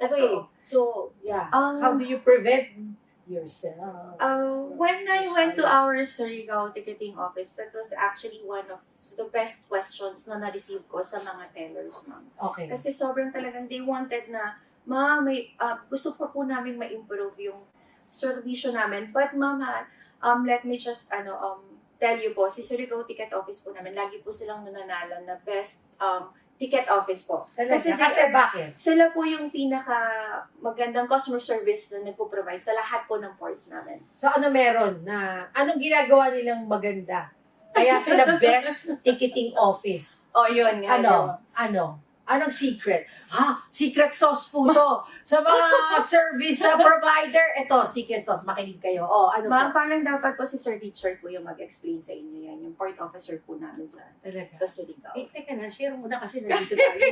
Okay, so, yeah. How do you prevent yourself? When I went to our Surigao ticketing office, that was actually one of the best questions na na-receive ko sa mga tellers, ma'am. Okay. Kasi sobrang talagang they wanted na, ma, may, gusto pa po namin ma-improve yung servisyo namin. But mama, let me just tell you po, si Surigao Ticket Office po namin, lagi po silang nananalo na best ticket office po. Kasi bakit? Sila po yung pinaka magandang customer service na nagpo-provide sa lahat po ng ports namin. So ano meron na, anong ginagawa nilang maganda? Kaya sila best ticketing office. Yun nga. Anong secret? Secret sauce po to. Sa mga service provider, ito, secret sauce. Makinig kayo. Ano Ma'am, po? parang dapat po si Sir Richard po yung mag-explain sa inyo yan. Yung port officer po namin sa Surigao. Teka na, share muna kasi nandito tayo.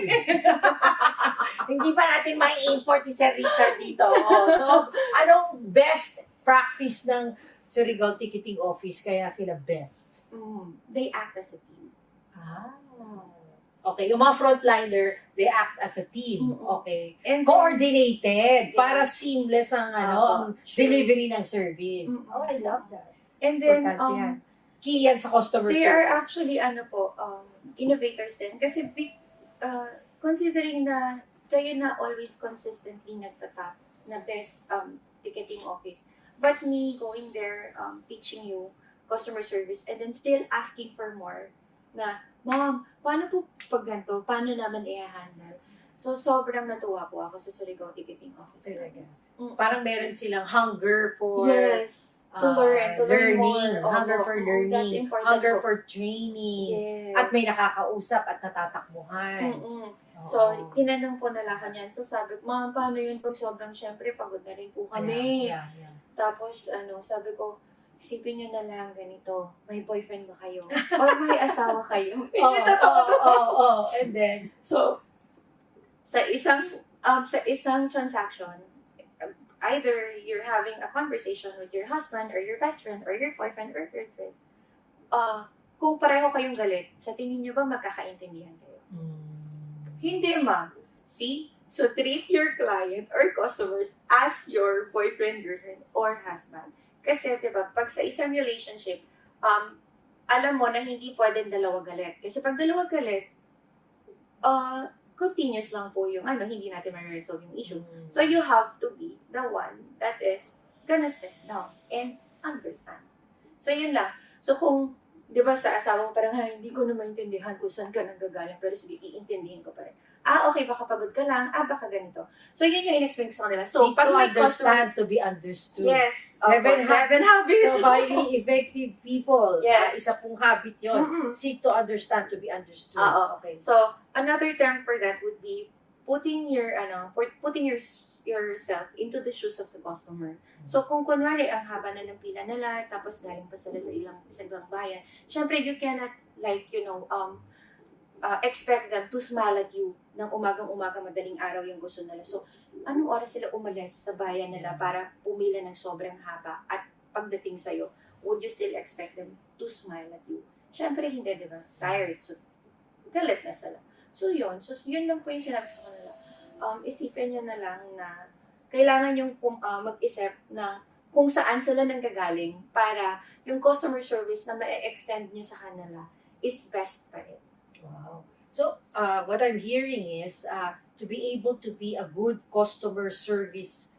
Hindi pa natin mai-import si Sir Richard dito. So, anong best practice ng Surigao Ticketing Office kaya sila best? They act as a team. Okay, yung mga frontliner, they act as a team. Okay. And Coordinated Yes. para seamless ang ang delivery ng service. I love that. And then, Importante yan. Key yan sa customer they service. are actually, innovators din. Kasi considering na kayo na always consistently nagtatap na best ticketing office. But me going there, teaching you customer service and then still asking for more na, Ma'am, paano po pag ganito? Paano naman i-handle? So, sobrang natuwa po ako sa Surigao Ticketing Office. Talaga. Parang meron silang hunger for Yes. To learn learning, more. hunger for learning, That's important hunger po. for training, Yes. at may nakakausap at natatakbuhan. So, tinanong po nila ko niyan. So, sabi ko, Ma'am, paano yun pag sobrang syempre pagod na rin po kami. Yeah. Tapos, sabi ko, isipin nyo na lang ganito, may boyfriend ba kayo? Or may asawa kayo? Hindi totoo. And then, So, sa isang transaction, either you're having a conversation with your husband or your best friend or your boyfriend or girlfriend, kung pareho kayong galit, sa tingin nyo ba magkakaintindihan kayo? Hindi, ma'am. See? So, treat your client or customers as your boyfriend, girlfriend, or husband. Kasi, diba, pag sa isang relationship, alam mo na hindi pwedeng dalawa galit. Kasi pag dalawa galit, continuous lang po yung hindi natin ma-resolve yung issue. So, you have to be the one that is gonna step down and understand. So, yun lang. So, kung, di ba sa asawa mo parang, hindi ko na maintindihan kung saan ka nanggagaling, pero sige, iintindihin ko pa rin. Okay, baka pagod ka lang, baka ganito. So, yun yung in-explain ko sa kanila. So, seek pag to may understand, to be understood. Yes. Seven habits. So, highly effective people. Yes. Isa pong habit yun. Seek to understand, to be understood. Okay. So, another term for that would be putting yourself into the shoes of the customer. So, kung kunwari, ang haba na ng pila nila, tapos galing pa sila sa ibang bayan, syempre, you cannot, expect them to smile at you ng umagang-umaga, madaling araw yung gusto nila. So, anong oras sila umalis sa bayan nila para pumila ng sobrang haba at pagdating sa'yo, would you still expect them to smile at you? Syempre, hindi, di ba? Tired. So, galit na sila. So, yun. So, yun lang po yung sinabi sa kanila. Isipin nyo na lang na kailangan yung mag-isip na kung saan sila nanggagaling para yung customer service na ma-extend nyo sa kanila is best pa rin. Wow. So, what I'm hearing is to be able to be a good customer service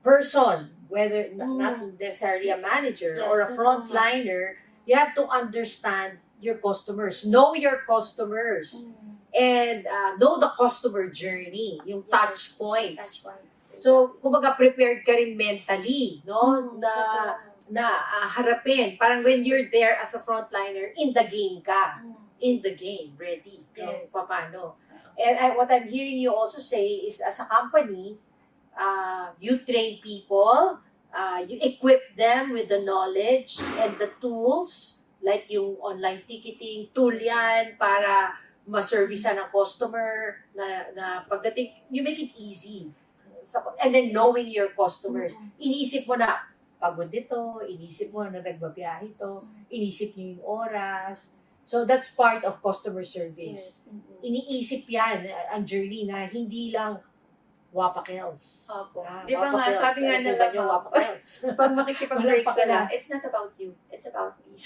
person, whether not necessarily a manager Yes, or a frontliner, you have to understand your customers, know your customers, and know the customer journey, yung touch points. Touch points. So, kumbaga prepared ka rin mentally, no? Na harapin. Parang when you're there as a frontliner, in the game ka. In the game, ready. Yes. Kung paano. And what I'm hearing you also say is as a company, you train people, you equip them with the knowledge and the tools, like yung online ticketing, tool yan para ma-servicean ng customer na pagdating, you make it easy. And then knowing your customers. Inisip mo na, pagod ito, inisip mo na nagbabiyahe ito, inisip niyo yung oras. So that's part of customer service. Iniisip yan, ang journey na hindi lang wapakels. Opo. Di ba nga, sabi nga nila, pag makikipag-break sila, it's not about you, it's about me.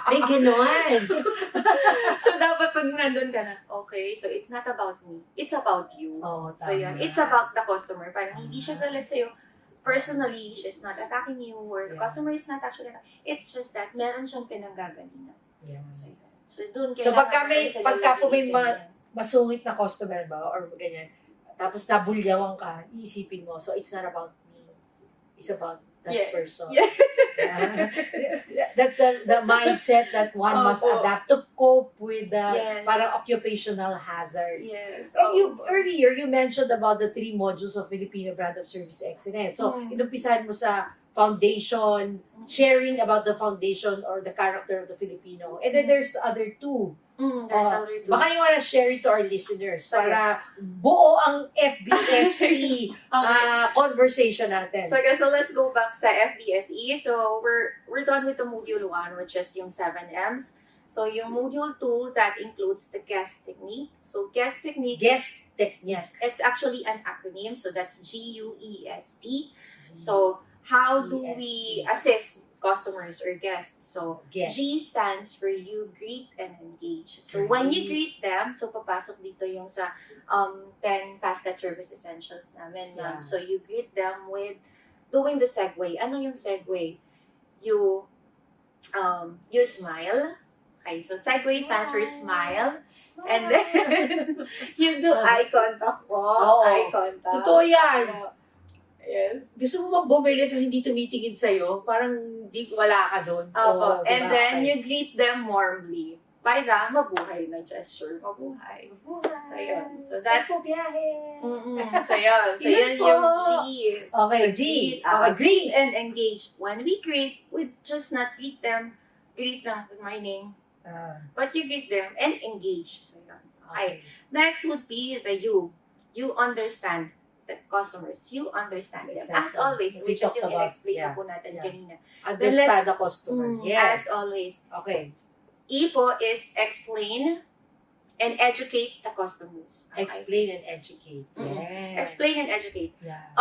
May ganon. So, dapat pag nandun ka na, okay, so it's not about me, it's about you. Oh, So, yun, it's about the customer. Parang hindi siya galit sa'yo. Personally, she's not attacking you, or the customer is not actually attacking. It's just that meron siyang pinanggagalingan. Yeah. So, yun. So, doon So pagka po may masungit na customer ba, or ganyan, tapos nabulyawan ka, iisipin mo, so it's not about me. It's about that person. Yeah. That's the mindset that one must adapt to cope with the parang occupational hazard. Yes. And earlier, you mentioned about the 3 modules of Filipino Brand of Service Excellence. So, inumpisahan mo sa foundation, sharing about the foundation or the character of the Filipino. And then there's other 2. There's other 2. Baka you wanna share it to our listeners para buo ang FBSE conversation natin. So let's go back sa FBSE. So we're done with the module 1, which is yung 7 M's. So yung module 2, that includes the guest technique. So guest technique. Yes, it's actually an acronym. So that's GUEST. So how do we assist customers or guests? So, G stands for you greet and engage. So, when you greet them, so papasok dito yung sa 10 FastCat Service Essentials namin. So, you greet them with doing the segue. Ano yung segue? You smile. Okay, so segue stands for smile. And then, you do eye contact po. Eye contact. Totoo yan. Yes. Gusto mo bang bumili kasi hindi tumitingin sa'yo? Parang wala ka doon. Opo. And then, you greet them warmly. By the mabuhay na gesture. Mabuhay. So, yun. So, that's... Saan po biyahe? So, yun. So, yun yung G. Okay, So, G. Greet and engage. When we greet, we just not greet them with my name. But you greet them and engage. So, yun. Okay. Next would be the you. You understand the customers. You understand them. As always, which is yung in-explain na po natin kanina. Understand the customer. Yes. As always. Okay. E po is explain and educate the customers. Okay? Explain and educate. Yes. Explain and educate. Yeah.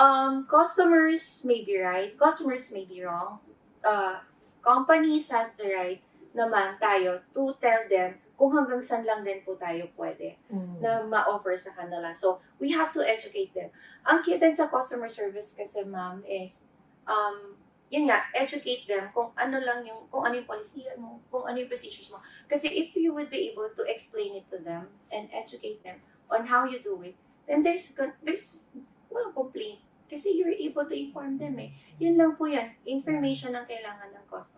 Customers may be right. Customers may be wrong. Companies has the right naman tayo to tell them kung hanggang saan lang din po tayo pwede na ma-offer sa kanila. So, we have to educate them. Ang cute din sa customer service kasi, ma'am, is, yun nga, educate them kung ano lang yung, kung ano yung policy mo, kung ano yung procedures mo. Kasi if you would be able to explain it to them and educate them on how you do it, then there's walang complaint. Kasi you're able to inform them eh. Yun lang po yan. Information ang kailangan ng customers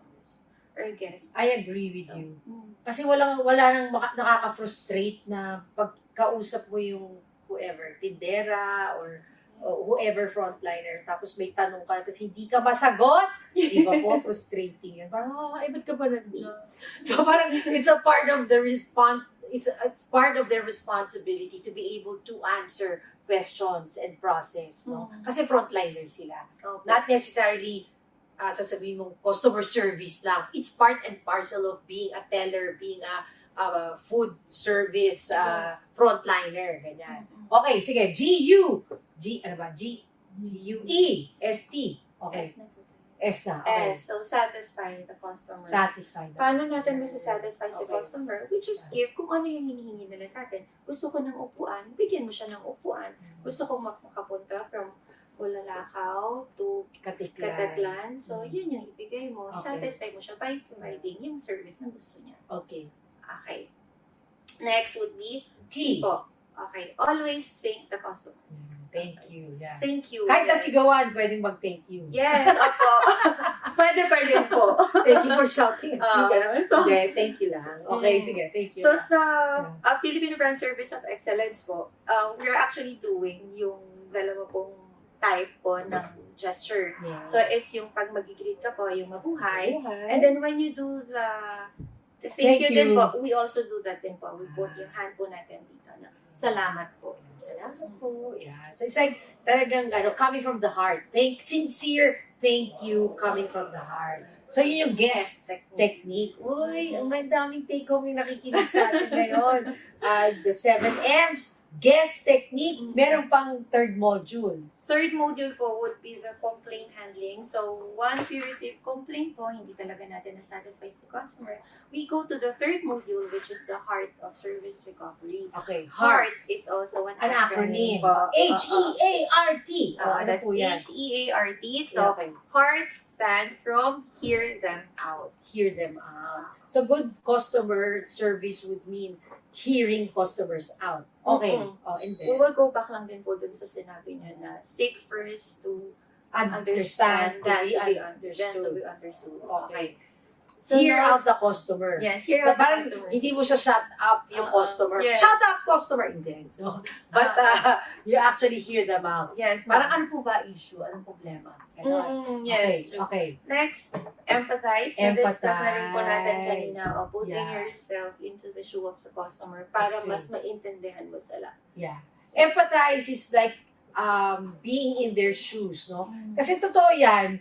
or guests. I agree with you. Kasi wala nang nakaka-frustrate na pagkausap mo yung whoever, tindera or whoever frontliner, tapos may tanong ka kasi hindi ka masagot. Di ba po? Frustrating yun. Parang, ba't ka ba nandiyan? So parang it's a part of the response, it's part of their responsibility to be able to answer questions and process. No? Kasi frontliner sila. Okay. Not necessarily sasabihin mong customer service lang. It's part and parcel of being a teller, being a food service frontliner. Ganyan. Okay, sige. G-U-E-S-T. Okay. S na po. S na. Okay. S. So, satisfy the customer. Satisfied. Paano natin masisatisfy si Okay. customer? We just give kung ano yung hinihingi nila sa atin. Gusto ko ng upuan, bigyan mo siya ng upuan. Gusto ko makapunta from Bulalakaw to Kataklan. So, yun yung ibigay mo. Okay. Satisfy mo siya by providing yung service na gusto niya. Okay. Okay. Next would be T. po. Okay. Always thank the customer. Thank you. Yeah. Thank you. Kahit Yes. nasigawan, pwedeng mag-thank you. Yes, opo. Pwede pa rin po. Thank you for shouting at me. Ganun. so, Hindi, thank you lang. Okay, Mm. sige, thank you. So, lang. sa Filipino Brand Service of Excellence po, we're actually doing yung dalawa pong type po ng gesture. Yeah. So, it's yung pag mag-greet ka po, yung mabuhay. Hi. And then, when you do the Thank thank you you. din po, we also do that din po. We put yung hand po natin dito na salamat po. Salamat po. Yeah. So it's like talagang coming from the heart. Sincere thank you coming from the heart. So yun yung guest technique. Uy, ang daming take-home yung nakikinig sa atin ngayon. The 7 M's, guest technique. Meron pang third module. Third module po would be the complaint handling. So, once we receive complaint po, hindi talaga natin na-satisfy si customer, we go to the third module, which is the Heart of Service Recovery. Okay. Heart is also an acronym. po. H-E-A-R-T. That's po yan? H-E-A-R-T. So, Okay. heart stand from hear them out. Hear them out. So good customer service would mean hearing customers out. Okay. Mhm. Oh, and We then will go back lang din po dun sa sinabi niya na seek first to understand, than to be to be understood. understood. Okay. Okay. So Hear now- out the customer. Yes, hear So, out the parang customer. hindi mo siya shut up yung customer. yes. Shut up customer! Hindi. So, but you actually hear them out. Yes. Parang ano po ba issue? Anong problema? Ganon. Yes. Okay. Okay. Next, empathize. Na-discuss na rin po natin kanina. O, putting Yeah. yourself into the shoe of the customer para I see. mas maintindihan mo sila. Yeah. Empathize is like being in their shoes, no? Kasi totoo yan,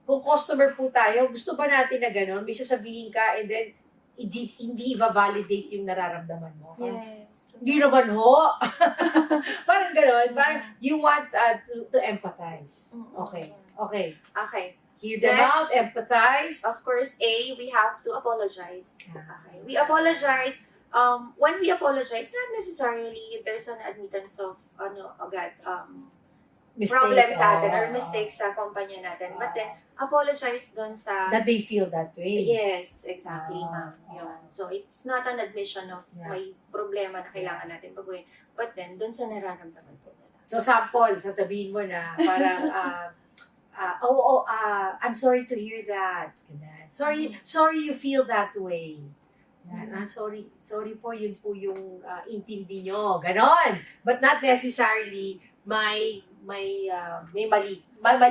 kung customer po tayo, gusto ba natin na gano'n? May sasabihin ka and then hindi va-validate yung nararamdaman mo. Yes. Hindi naman ho. Parang gano'n. Parang you want to empathize. Okay. Okay. Okay. Hear them Next. out, empathize. Of course, we have to apologize. Yeah. Okay. We apologize. When we apologize, not necessarily there's an admittance of Mistake, problems sa atin or oh, mistakes sa kumpanya natin. But then, apologize dun sa... that they feel that way. Yes, exactly, ma'am. Yun. So, it's not an admission of Yeah. may problema na kailangan natin baguhin. But then, dun sa nararamdaman po nila. So, sample, sasabihin mo na parang, I'm sorry to hear that. Ganun. Sorry you feel that way. Yan. Sorry po, yun po yung intindi nyo. Ganon. But not necessarily may mali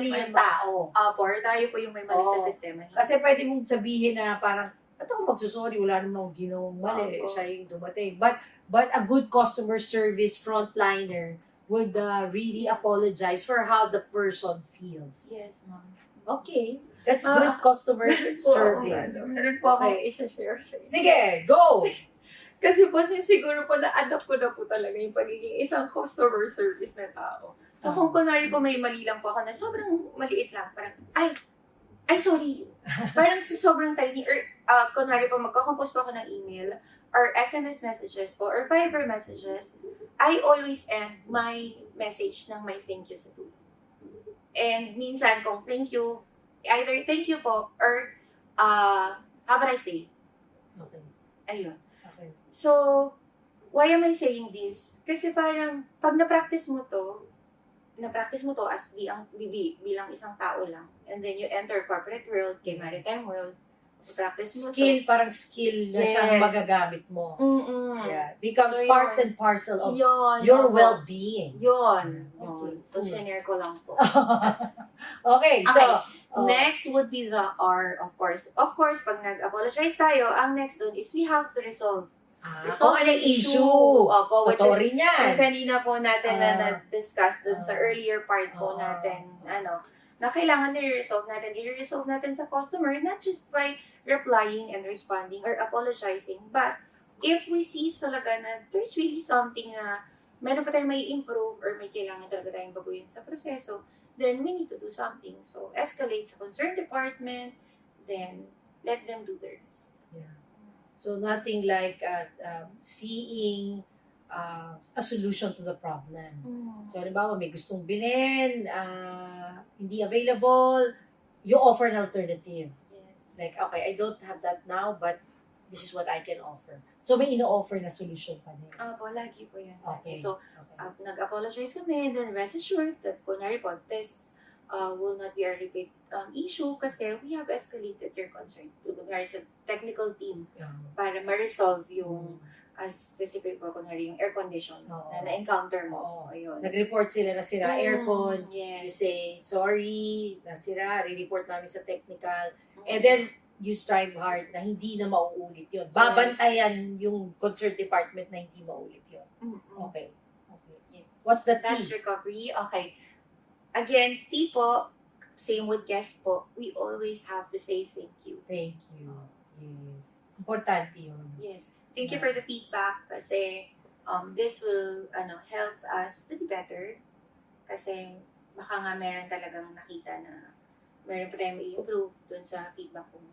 yung tao. Or tayo po yung may mali sa Oo. sistema. Kasi pwede mong sabihin na parang, ba't ako magsusorry? Wala namang ginawang mali. Oo. Siya yung dumating. But a good customer service frontliner would really apologize for how the person feels. Yes, ma'am. Okay. That's good customer service. Meron po akong Okay. i-share sa inyo. Sige, go! Kasi po, siguro po na-adapt ko na po talaga yung pagiging isang customer service na tao. So, kung kunwari po may mali lang po ako na sobrang maliit lang, parang, ay, sorry. Parang sobrang tiny. Or, kunwari po, magkakompose po ako ng email, or SMS messages po, or Viber messages, I always end my message ng my thank you sa dulo. And minsan, kung thank you, either thank you po, or have a nice day. Okay. Ayun. Okay. So, why am I saying this? Kasi parang, pag na-practice mo to as bilang isang tao lang, and then you enter corporate world, kay maritime world, practice mo Skill, parang skill na siyang Yes. magagamit mo. to. Yeah. Becomes So, part yun. and parcel of Yun. your opo. well-being. Yun. Okay. So, share ko lang po. Okay, so, Okay. Next would be the R, of course. Of course, pag nag-apologize tayo, ang next dun is we have to resolve. kung ano yung issue. Opo, which Totoo is rin yan. yung kanina po natin na Ah. na-discuss dun sa Ah. earlier part po Ah. natin, na kailangan i-resolve natin. I-resolve natin sa customer, not just by replying and responding or apologizing, but if we see talaga na there's really something na meron pa tayong may improve or may kailangan talaga tayong baguhin sa proseso, then we need to do something. So, escalate sa concerned department, then let them do their best. Yeah. So nothing like seeing a solution to the problem. So, halimbawa, may gustong bilhin, hindi available, you offer an alternative. Yes. Like, okay, I don't have that now, but this is what I can offer. So, may ino-offer na solution pa din. Po, lagi po yan. Okay. So, Okay. nag-apologize kami, then rest assured that kunwari po, this will not be a repeat issue kasi we have escalated your concern. So, kunwari sa technical team para ma-resolve yung specific po, kunwari yung air condition Oo. na na-encounter Oo. mo. Ayun. Nag-report sila na sira aircon. You Yes. say, sorry, nasira, re-report namin sa technical. And then, you strive hard na hindi na mauulit yun. Babantayan yung concerned department na hindi mauulit yun. Okay. Okay. Yes. What's the That's T? recovery. Okay. Again, T po, same with guest po, we always have to say thank you. Thank you. Yes. Importante yun. Yes. Thank you for the feedback kasi this will help us to be better kasi baka nga meron talagang nakita na meron pa tayong i-improve dun sa feedback po nila.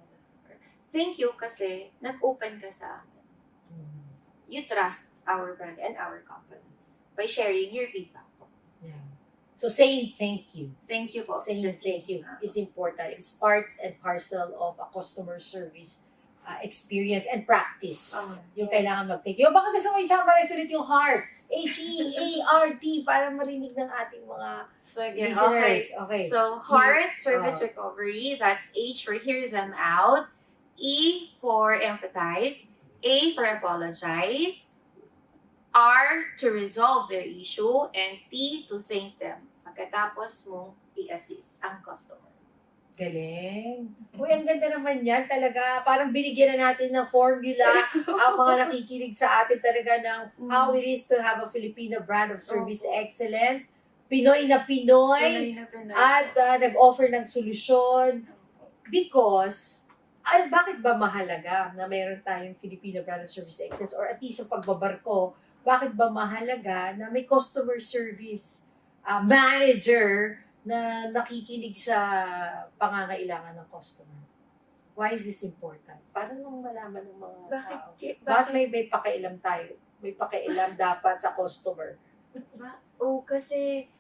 Thank you kasi nag-open ka sa amin. You trust our brand and our company by sharing your feedback po. Yeah. So saying thank you. Thank you po. Saying thank you is important. It's part and parcel of a customer service experience and practice. Yung kailangan mag-thank you. Baka gusto mo i-summarize ulit yung heart. H-E-A-R-T para marinig ng ating mga listeners. Okay. So, heart, service recovery, that's H for hear them out, E for empathize, A for apologize, R to resolve their issue, and T to thank them. Pagkatapos mong i-assist ang customer. Galing. Uy, ang ganda naman yan talaga. Parang binigyan na natin ng formula ang mga nakikinig sa atin talaga ng how it is to have a Filipino brand of service excellence. Pinoy na Pinoy. At nag-offer ng solusyon. Because, bakit ba mahalaga na mayroon tayong Filipino brand of service excellence or at least sa pagbabarko, bakit ba mahalaga na may customer service manager na nakikinig sa pangangailangan ng customer? Why is this important? Para nung malaman ng mga tao. Bakit may pakialam tayo? May pakialam dapat sa customer. Kasi,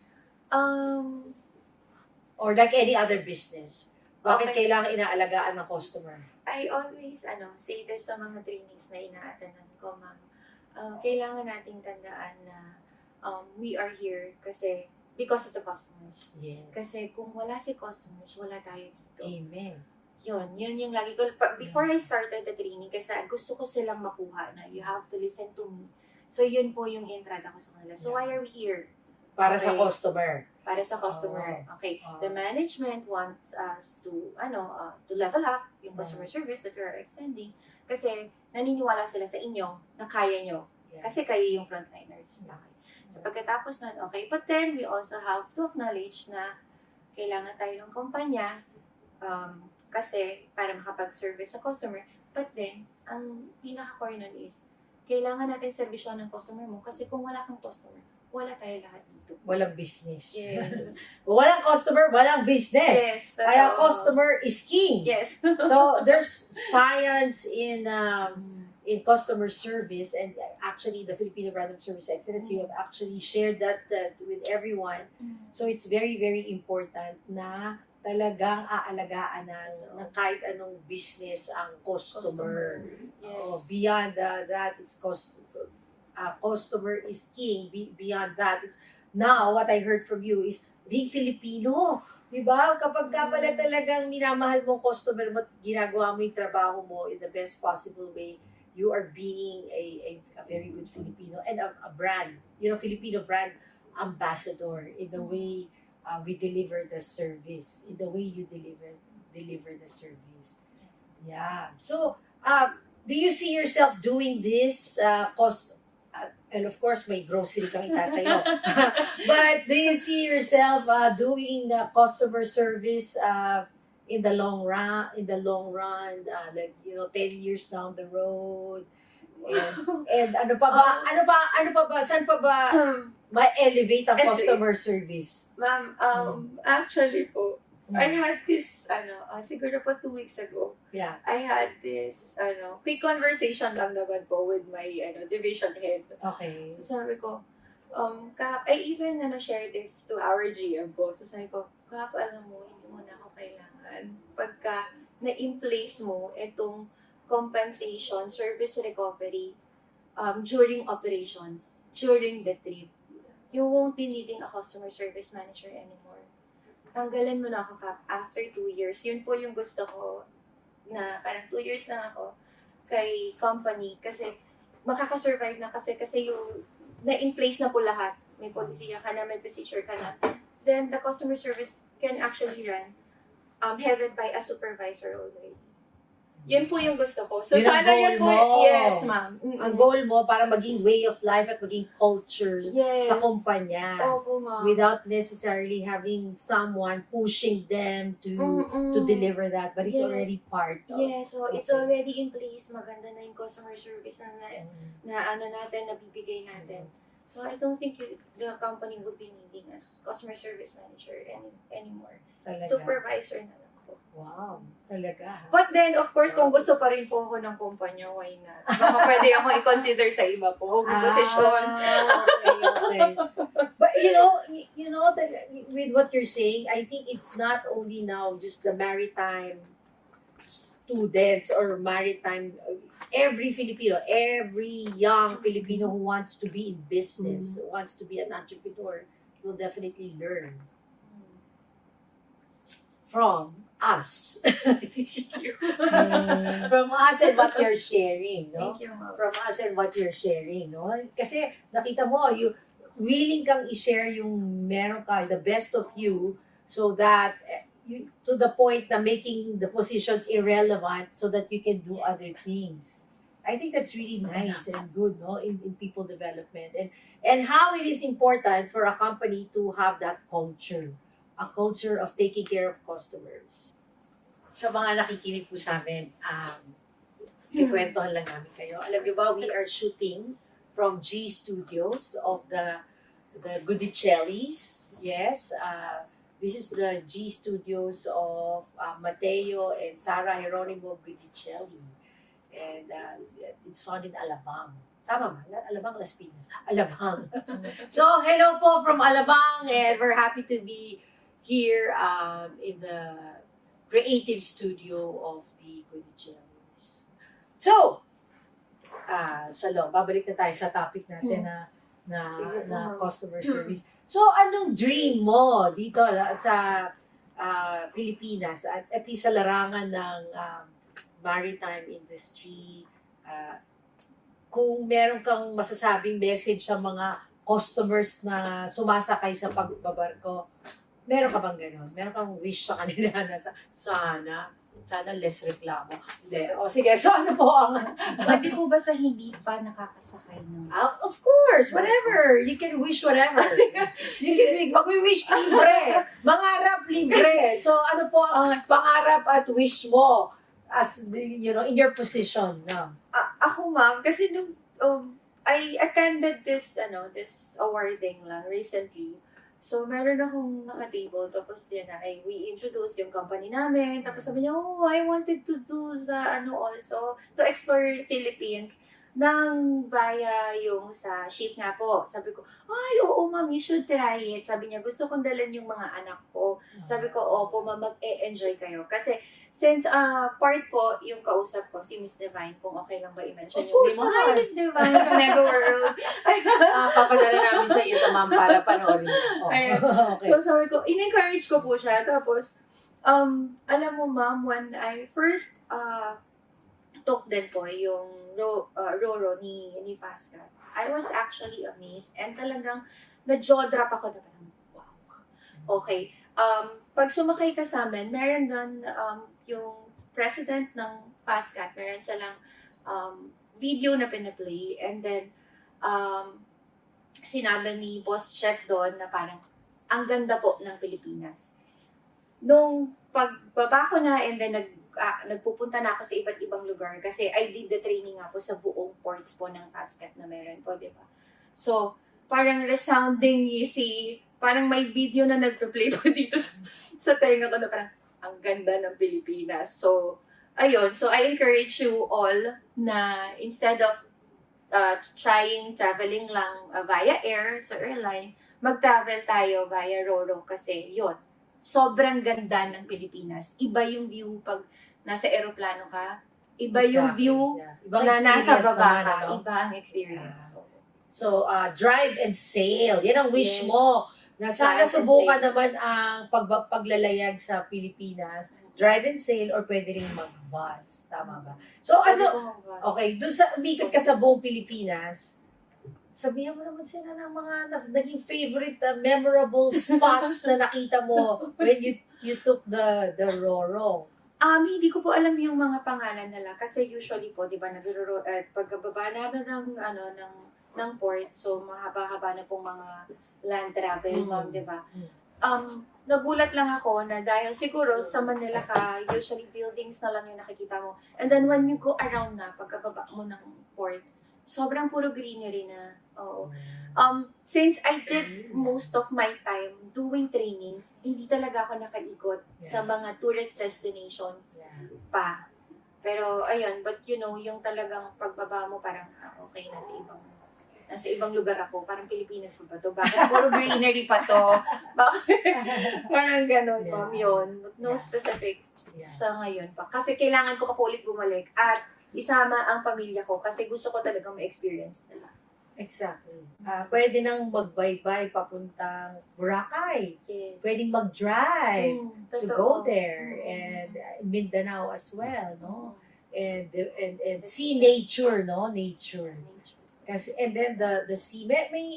or like any other business. Bakit Okay. kailangan inaalagaan ng customer? I always say this sa mga trainings na ina-attendan ko, ma'am. Kailangan nating tandaan na we are here kasi because of the customers. Yes. Kasi kung wala si customers, wala tayo dito. Amen. Yun yung lagi ko. Before I started the training, kasi gusto ko silang makuha na you have to listen to me. So yun po yung entrada ko sa kanila. So why are we here? Para sa Okay. customer. Para sa customer. Okay. Oh. The management wants us to level up yung customer service that we are extending kasi naniniwala sila sa inyo na kaya nyo. Yeah. Kasi kayo yung frontliners. Okay. So pagkatapos nun, okay. But then, we also have to acknowledge na kailangan tayo ng kumpanya kasi para makapag-service sa customer. But then, ang pinaka-core nun is, kailangan natin servisyon ng customer mo kasi kung wala kang customer, wala tayo lahat dito. Walang business. Yes. Walang customer, walang business. Yes. Kaya totoo. customer is king. Yes. So there's science in customer service, and actually the Filipino brand of service excellence, you have actually shared that with everyone. So it's very, very important na talagang aalagaan ng kahit anong business ang customer. Yes. Beyond that, it's customer is king. Beyond that, it's now what I heard from you is being Filipino. Diba? Kapag ka pala talagang minamahal mong customer mo, ginagawa mo yung trabaho mo in the best possible way, you are being a very good Filipino and a brand, Filipino brand ambassador in the way we deliver the service, in the way you deliver the service. Yeah. So, do you see yourself doing this and of course, may grocery kang itatayo. But do you see yourself doing customer service in the long run, like 10 years down the road, And ano pa ba, saan pa ba ma-elevate ang Kasi- customer service? Ma'am, actually po, I had this, siguro po 2 weeks ago, Yeah. I had this, quick conversation lang naman po with my, division head. Okay. So sabi ko, I even, share this to our GM po. So sabi ko, Kap, alam mo, hindi mo na ako kailangan. Pagka na-in-place mo itong compensation, service recovery, during operations, during the trip, you won't be needing a customer service manager anymore. Tanggalan mo na ako, Kap, after 2 years. Yun po yung gusto ko na parang 2 years lang ako kay company kasi makakasurvive na kasi yung na-in place na po lahat. May policy ka na, may procedure ka na. Then the customer service can actually run headed by a supervisor already. Yun po yung gusto ko. So Yun ang sana yun po, goal mo. yes ma'am. Ang goal mo para maging way of life at maging culture Yes. sa kumpanya. Opo ma'am. Without necessarily having someone pushing them to deliver that, but it's Yes. already part of. Yes, so it's Okay. already in place. Maganda na yung customer service na nabibigay natin. So I don't think the company would be needing a customer service manager anymore. Talaga. Supervisor na lang po. Wow, talaga. ha? But then, of course, kung gusto pa rin po ako ng kumpanya, why not? Baka pwede ako i-consider sa iba po, posisyon. Okay. But you know that with what you're saying, I think it's not only now just the maritime students or maritime, every Filipino, every young Filipino who wants to be in business, wants to be an entrepreneur, will definitely learn from us. From us and what you're sharing, no? Thank you, ma'am. From us and what you're sharing, no? Kasi nakita mo, willing kang i-share yung meron ka, the best of you, so that to the point na making the position irrelevant so that you can do other things. I think that's really nice and good, no, in people development, and how it is important for a company to have that culture, a culture of taking care of customers. Sa mga nakikinig po sa amin, ikwentuhan lang namin kayo. Alam niyo ba, we are shooting from G Studios of the Goodicellis. Yes, this is the G Studios of Mateo and Sarah Geronimo Goodicelli. And it's found in Alabang. Tama ba? Alabang, Las Piñas. Alabang. So, hello po from Alabang, and we're happy to be here in the creative studio of the Goodicellis. So, babalik na tayo sa topic natin na customer service. So, anong dream mo dito sa Pilipinas at least sa larangan ng maritime industry? Kung meron kang masasabing message sa mga customers na sumasakay sa pagbabarko, meron ka bang gano'n? Meron kang wish sa kanila na sana less reklamo? Hindi. O sige, so ano po ang... Pwede po ba sa hindi pa nakakasakay ng... Of course, whatever. You can wish whatever. You can mag-wish libre. Mangarap libre. So ano po ang pangarap at wish mo as, in your position? No? Ako ma'am, kasi nung I attended this awarding lang recently. So, meron akong naka-table, tapos yan we introduced yung company namin, tapos sabi niya, I wanted to do also, to explore Philippines nang via yung sa ship nga po. Sabi ko, oo ma'am, you should try it. Sabi niya, gusto kong dalhin yung mga anak ko. Sabi ko, opo ma'am, mag-e-enjoy kayo. Kasi, since part po, yung kausap ko, si Miss Divine, kung okay lang ba i-mention Of yung course, name mo. Hi, Miss Divine from Mega World. Papadala namin sa iyo ito, ma'am, para panoorin mo. Ayan. Okay. So, sabi ko, in-encourage ko po siya. Tapos, alam mo ma'am, when I first took din po yung Roro ni Fastcat, I was actually amazed and talagang na-jaw drop ako na parang, wow. Okay. Pag sumakay ka sa amin, meron doon yung president ng Fastcat, meron silang video na pinaplay, and then sinabi ni Boss Chet doon na parang ang ganda po ng Pilipinas. nung pagbaba ko na and then nagpupunta na ako sa iba't ibang lugar kasi I did the training nga po sa buong ports po ng FastCat na meron po, di ba? So, parang resounding, you see, parang may video na nagpe-play po dito sa tenga ko na parang, ang ganda ng Pilipinas. So, ayun. So, I encourage you all na instead of traveling lang via air, sa airline, mag-travel tayo via Roro kasi yun, sobrang ganda ng Pilipinas. Iba yung view pag nasa eroplano ka, iba yung view Ibang na nasa experience baba naman, ka, ano? iba ang experience. So, drive and sail. Yan ang wish Yes. mo. Na sana Drive and subukan sail. naman ang paglalayag sa Pilipinas. Drive and sail or pwede rin mag-bus. Tama ba? So, okay, dun sa umikot ka sa buong Pilipinas, sabihan mo naman sila ng mga naging favorite, memorable spots na nakita mo when you took the Roro. Hindi ko po alam yung mga pangalan nila kasi usually po, 'di ba, pagkababa namin ng port, so mahaba-haba na pong mga land travel, ma'am, 'di ba? Nagulat lang ako na dahil siguro sa Manila ka, usually buildings na lang yung nakikita mo. And then when you go around na, pagkababa mo ng port, sobrang puro greenery na. Oo. Since I did most of my time doing trainings, hindi talaga ako nakaikot sa mga tourist destinations pa. Pero, ayun, but you know, yung talagang pagbaba mo, parang, okay, nasa ibang lugar ako. Parang Pilipinas ko ba to? Bakit puro greenery pa to? Bakit? Parang gano'n, ma'am, yun. But no specific sa ngayon pa. Kasi kailangan ko pa ulit bumalik at isama ang pamilya ko kasi gusto ko talaga ma-experience nila. Exactly. Pwede nang magbaybay papuntang Boracay. Yes. Pwedeng mag-drive to Totoo. go there. And Mindanao as well, no? And see nature, no? Nature. Kasi, and then the sea,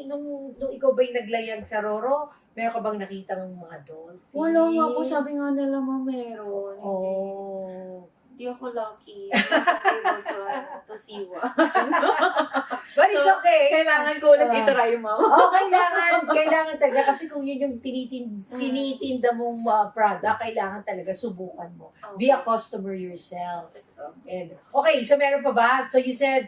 nung ikaw ba'y naglayag sa Roro, meron ka bang nakitang mga dolphin? Wala nga po, sabi nga nila meron. Oh. Hindi ako lucky. Hindi ako able to siwa. But it's okay. Kailangan ko ulit itry, ma'am. Kailangan talaga. Kasi kung yun yung tinitinda mong product, kailangan talaga subukan mo. Be a customer yourself. And, okay, so meron pa ba? So you said,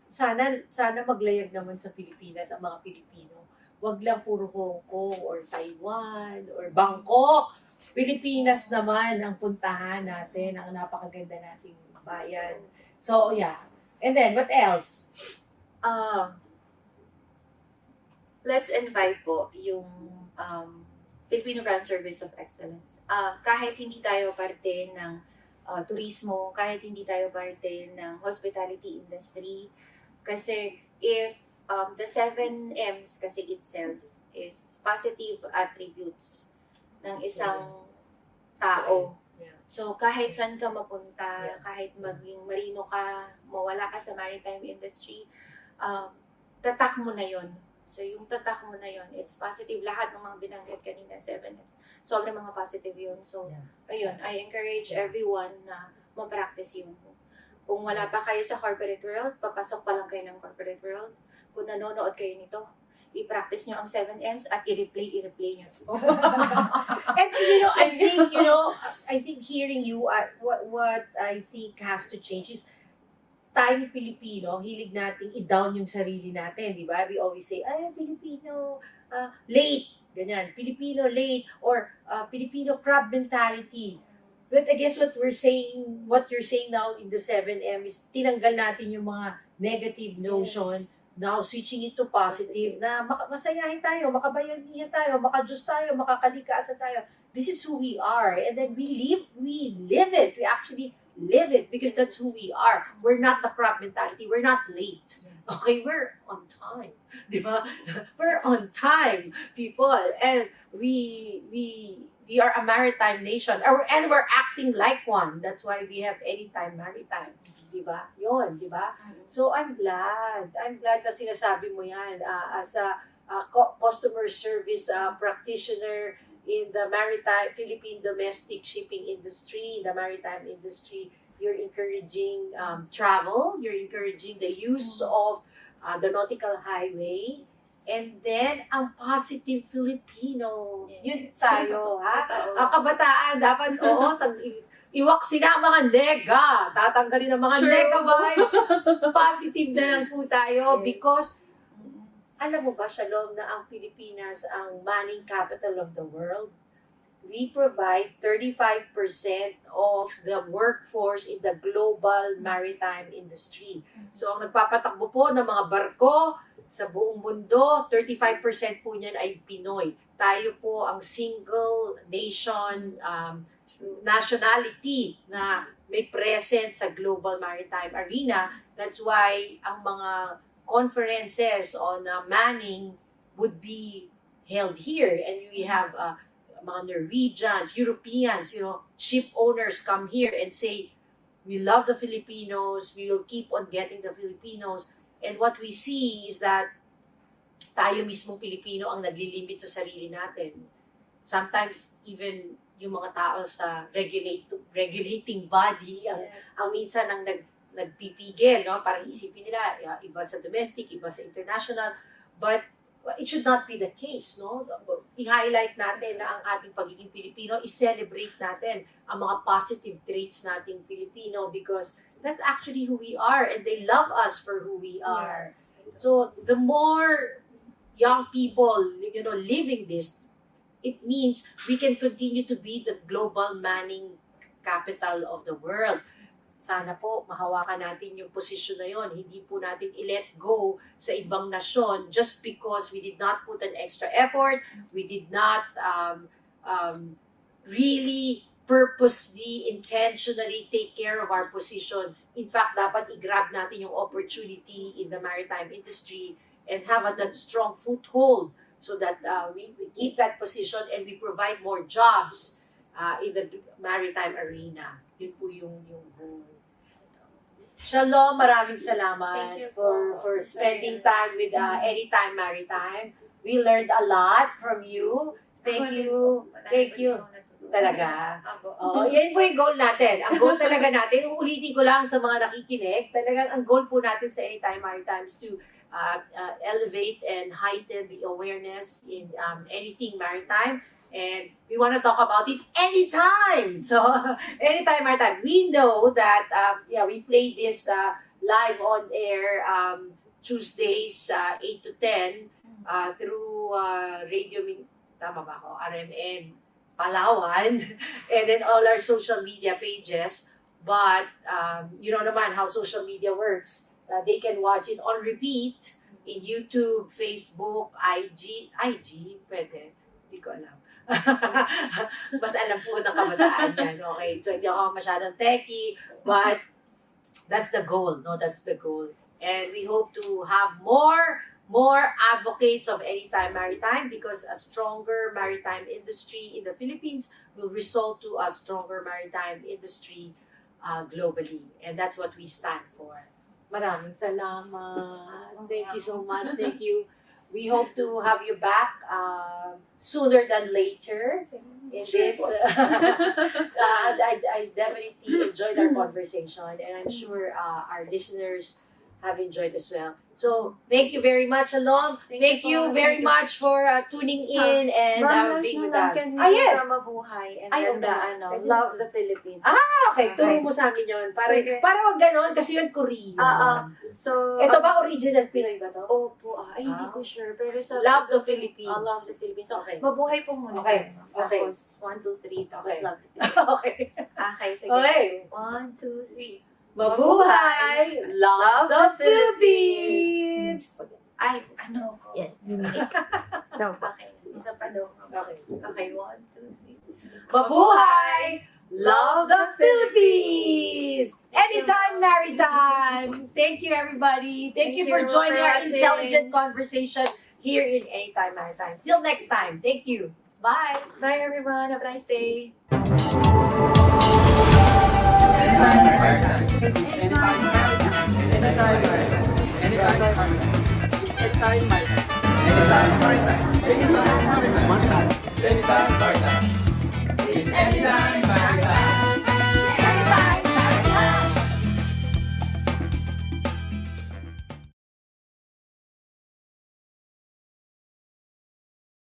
sana maglayag naman sa Pilipinas ang mga Pilipino. Wag lang puro Hong Kong or Taiwan or Bangkok. Pilipinas naman ang puntahan natin, ang napakaganda nating bayan. So, yeah. And then, what else? Let's invite po yung Filipino Brand Service of Excellence. Kahit hindi tayo parte ng turismo, kahit hindi tayo parte ng hospitality industry, kasi if the 7 M's kasi itself is positive attributes ng isang tao. So, kahit saan ka mapunta, kahit maging marino ka, mawala ka sa maritime industry, tatak mo na yon. So, yung tatak mo na yon, it's positive. Lahat ng mga binanggit kanina, 7 M's. Sobrang mga positive yun. So, ayun, I encourage everyone na ma-practice yun. Kung wala pa kayo sa corporate world, papasok pa lang kayo ng corporate world. Kung nanonood kayo nito, i-practice nyo ang 7 M's at i-replay nyo. And I think hearing you, what I think has to change is, tayong Pilipino, hilig nating i-down yung sarili natin, di ba? We always say, Pilipino, late, ganyan. Filipino late, or Filipino crab mentality. But I guess what you're saying now in the 7M is, tinanggal natin yung mga negative notion, now switching it to positive, na masayahin tayo, makabayanihan tayo, makajus tayo, makakaligasa tayo. This is who we are. And then we live it. We actually live it because that's who we are. We're not the crab mentality. We're not late. Okay, we're on time. Di ba? We're on time, people. And we are a maritime nation. And we're acting like one. That's why we have Anytime Maritime. Di ba? Yun, di ba? So, I'm glad na sinasabi mo yan. As a customer service practitioner in the Philippine domestic shipping industry, the maritime industry, you're encouraging travel, you're encouraging the use of the nautical highway, And then, ang positive Filipino. Yes. Yun tayo, ha? Oo. Ang kabataan, dapat, iwaksin na ang mga nega. Tatanggalin ang mga True. nega vibes. Positive na lang po tayo Yes. because, alam mo ba, Shalom, na ang Pilipinas ang manning capital of the world? We provide 35% of the workforce in the global maritime industry. So, ang nagpapatakbo po ng mga barko sa buong mundo, 35% po niyan ay Pinoy. Tayo po ang single nation nationality na may presence sa global maritime arena. That's why ang mga conferences on manning would be held here. And we have mga Norwegians, Europeans, ship owners come here and say, we love the Filipinos, we will keep on getting the Filipinos. And what we see is that tayo mismong Pilipino ang naglilimit sa sarili natin. Sometimes even yung mga tao sa regulating body ang minsan ang nagpipigil, no? Parang isipin nila, iba sa domestic, iba sa international, but it should not be the case, no? I-highlight natin na ang ating pagiging Pilipino, i-celebrate natin ang mga positive traits nating Pilipino because that's actually who we are and they love us for who we are. So the more young people, living this, it means we can continue to be the global manning capital of the world. Sana po mahawakan natin yung posisyon na yon. Hindi po natin i-let go sa ibang nasyon just because we did not put an extra effort, we did not really purposely, intentionally take care of our position. In fact, dapat i-grab natin yung opportunity in the maritime industry and have that strong foothold so that we keep that position and we provide more jobs in the maritime arena. Yun po yung goal. Shalom, maraming salamat Thank you for spending time with Anytime Maritime. We learned a lot from you. Thank you. Thank you. Talaga. Oo, yan po yung goal natin. Ang goal talaga natin, uulitin ko lang sa mga nakikinig, talagang ang goal po natin sa Anytime Maritime is to elevate and heighten the awareness in anything maritime. And we want to talk about it anytime. So, Anytime Maritime. We know that, we play this live on air Tuesdays, 8 to 10 through Radio, tama ba ako? RMN Palawan, and then all our social media pages. But, you know naman how social media works. They can watch it on repeat in YouTube, Facebook, IG, pwede. Hindi ko alam. Mas alam po ng kabataan yan. Okay, so hindi ako masyadong techie, but that's the goal, no? That's the goal. And we hope to have more advocates of Anytime Maritime because a stronger maritime industry in the Philippines will result to a stronger maritime industry globally. And that's what we stand for. Maraming salamat. Thank you so much. Thank you. We hope to have you back sooner than later in this. I definitely enjoyed our conversation and I'm sure our listeners have enjoyed as well. So, thank you very much, Alom. Thank you very much for tuning in and being with us. Yes! Mabuhay and Ay, then okay. Love the Philippines. Okay, turo mo sa amin yun. Para wag ganon kasi yun Korean. So, Ito ba original Pinoy ba to? Opo, hindi ko sure. Pero sa Love the Philippines. Love the Philippines. So, Okay. mabuhay po muna. Okay. Tapos, 1, 2, 3. Tapos, Okay. love the Philippines. Okay. Okay, sige. Okay. 1, 2, 3. Mabuhay! Love the Philippines! Ay, ano? Yes. So, okay. Isa pa daw. Okay. Okay, 1, 2, 3. Mabuhay! Love the Philippines! Anytime, Maritime! Thank you, everybody. Thank you for you joining for our watching. intelligent conversation here in Anytime, Maritime. Till next time. Thank you. Bye! Bye, everyone. Have a nice day. Anytime Maritime. It's anytime maritime. Anytime Maritime. Anytime maritime. It's anytime maritime. Anytime Maritime. Anytime maritime.